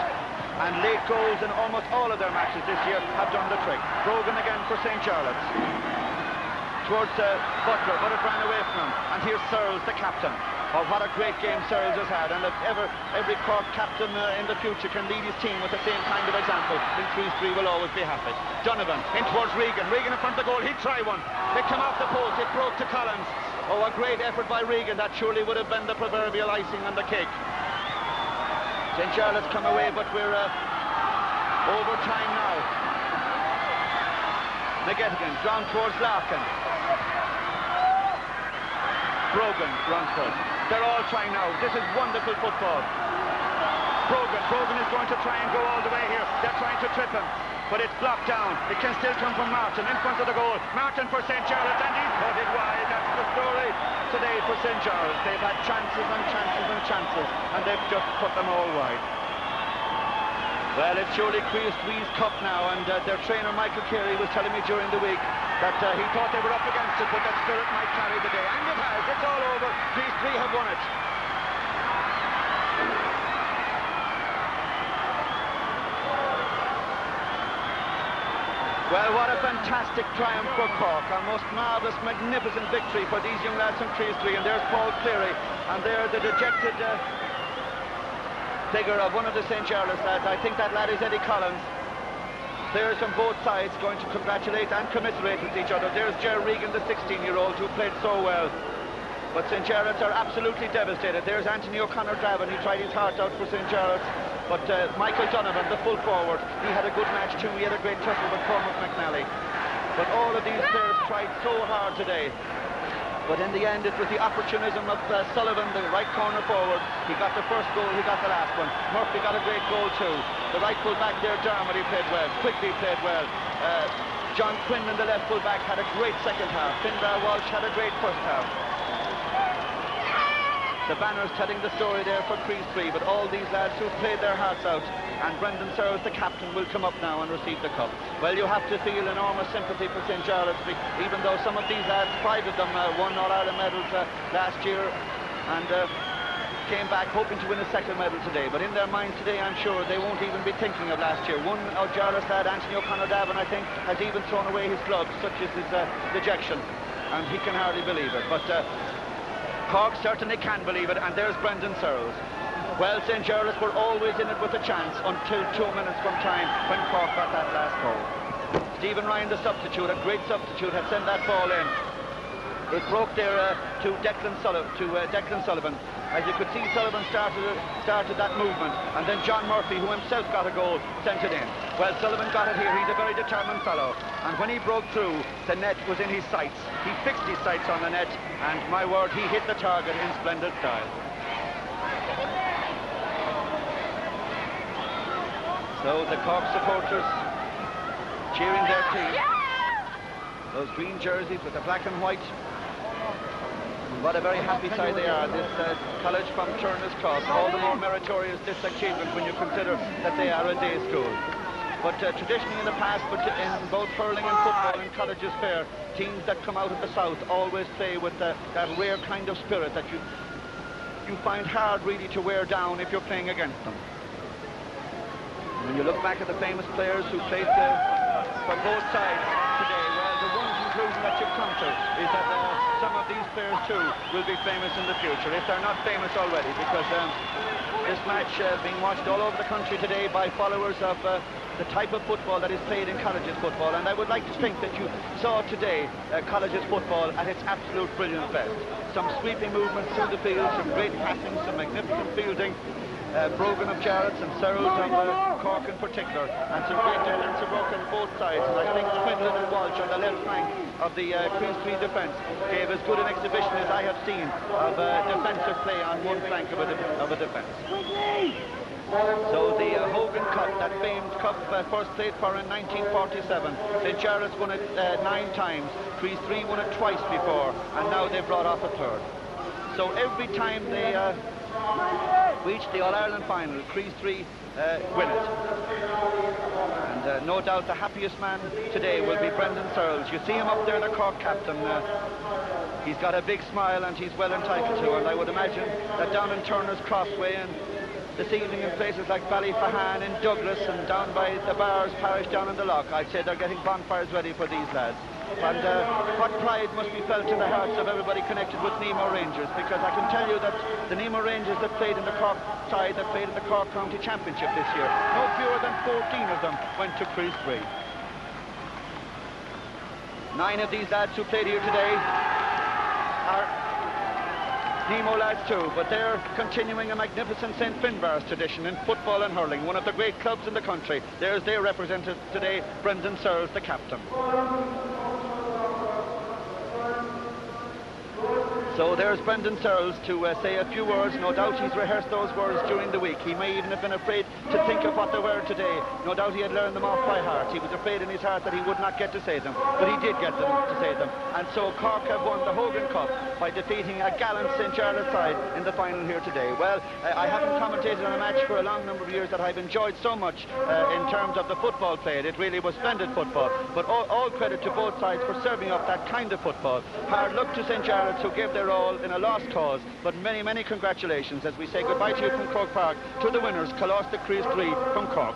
Speaker 1: And late goals in almost all of their matches this year have done the trick. Brogan again for St. Jarlaths. Towards Butler, but it ran away from him. And here's Searles, the captain. Oh, what a great game Searles has had. And if ever every Cork captain in the future can lead his team with the same kind of example, then Chriost 3 will always be happy. Donovan in towards Regan. Regan in front of the goal. He'd try one. It came off the post. It broke to Collins. Oh, a great effort by Regan. That surely would have been the proverbial icing on the cake. St. Jarlaths come away, but we're over time now. McGettigan drawn towards Larkin. Brogan runs for it. They're all trying now. This is wonderful football. Brogan is going to try and go all the way here. They're trying to trip him, but it's blocked down. It can still come from Martin in front of the goal. Martin for St. Jarlaths, and he's put it wide. That's the story today for St. Jarlaths. They've had chances and chances and chances, and they've just put them all wide. Well, it's surely Chriost 3's cup now, and their trainer Michael Carey was telling me during the week that he thought they were up against it, but that spirit might carry the day. And it has. It's all over. These three have won it. Well, what a fantastic triumph for Cork. A most marvellous, magnificent victory for these young lads from Chriost. And there's Paul Cleary, and there the dejected figure of one of the St. Jarlaths lads. I think that lad is Eddie Collins. Players from both sides going to congratulate and commiserate with each other. There's Ger Regan, the 16-year-old, who played so well. But St. Jarlaths are absolutely devastated. There's Anthony O'Connor-Draven. He tried his heart out for St. Jarlaths. But Michael Donovan, the full forward, he had a good match too. He had a great tussle with Cormac McNally. But all of these players tried so hard today. But in the end, it was the opportunism of Sullivan, the right corner forward. He got the first goal, he got the last one. Murphy got a great goal too. The right full back there, Dermody, played well. Quigley played well. John Quinn, the left full back, had a great second half. Finbar Walsh had a great first half. The banner's telling the story there for Chriost, but all these lads who played their hearts out, and Brendan Searles, the captain, will come up now and receive the cup. Well, you have to feel enormous sympathy for St. Jarlaths, even though some of these lads, 5 of them, won All-Ireland medals last year, and came back hoping to win a second medal today. But in their minds today, I'm sure they won't even be thinking of last year. One of Jarlath's lad, Anthony O'Connor-Davin, I think, has even thrown away his gloves, such as his dejection, and he can hardly believe it. But Cork certainly can believe it, and there's Brendan Searles. Well, St. Jarlaths were always in it with a chance until 2 minutes from time when Cork got that last goal. Stephen Ryan, the substitute, a great substitute, had sent that ball in. It broke there to Declan Sullivan. As you could see, Sullivan started that movement, and then John Murphy, who himself got a goal, sent it in. Well, Sullivan got it here. He's a very determined fellow, and when he broke through, the net was in his sights. He fixed his sights on the net, and my word, he hit the target in splendid style. So the Cork supporters cheering their team. Those green jerseys with the black and white. What a very happy side they are, this college from Turner's Cross. All the more meritorious this achievement when you consider that they are a day school. But traditionally in the past, but in both hurling and football and colleges fair, teams that come out of the south always play with that rare kind of spirit that you find hard really to wear down if you're playing against them. When you look back at the famous players who played for both sides today, well, the one conclusion that you've come to is that some of these players too will be famous in the future, if they're not famous already, because this match being watched all over the country today by followers of the type of football that is played in colleges football, and I would like to think that you saw today colleges football at its absolute brilliant best. Some sweeping movements through the field, some great passing, some magnificent fielding. Brogan of Jarlaths and Searles of Cork in particular, and some great defensive work on both sides. And I think Quinlan and Walsh on the left flank of the Chriost defence gave as good an exhibition as I have seen of defensive play on one flank of a defence. So the Hogan Cup, that famed cup first played for in 1947. St. Jarlaths won it 9 times, Chriost won it twice before, and now they've brought off a third. So every time they reach the All-Ireland final, Chriost win it. And no doubt the happiest man today will be Brendan Searles. You see him up there, the Cork captain. He's got a big smile and he's well entitled to, and I would imagine that down in Turner's Crossway and this evening in places like Ballyfahan and Douglas and down by the Bars Parish down in the Loch, I'd say they're getting bonfires ready for these lads. And what pride must be felt in the hearts of everybody connected with Nemo Rangers, because I can tell you that the Nemo Rangers that played in the Cork side, that played in the Cork County Championship this year, no fewer than 14 of them went to Chriost. 9 of these lads who played here today are Nemo lads too, but they're continuing a magnificent St. Finbarr's tradition in football and hurling, one of the great clubs in the country. There's their representative today, Brendan Searles, the captain. So there's Brendan Searles to say a few words. No doubt he's rehearsed those words during the week. He may even have been afraid to think of what they were today. No doubt he had learned them off by heart. He was afraid in his heart that he would not get to say them, but he did get them to say them. And so Cork have won the Hogan Cup by defeating a gallant St. Jarlaths side in the final here today. Well, I haven't commentated on a match for a long number of years that I've enjoyed so much in terms of the football played. It really was splendid football. But all credit to both sides for serving up that kind of football. Hard luck to St. Jarlaths, who gave their all in a lost cause, but many, many congratulations as we say goodbye to you from Croke Park, to the winners, Colaiste Chriost 3 from Cork.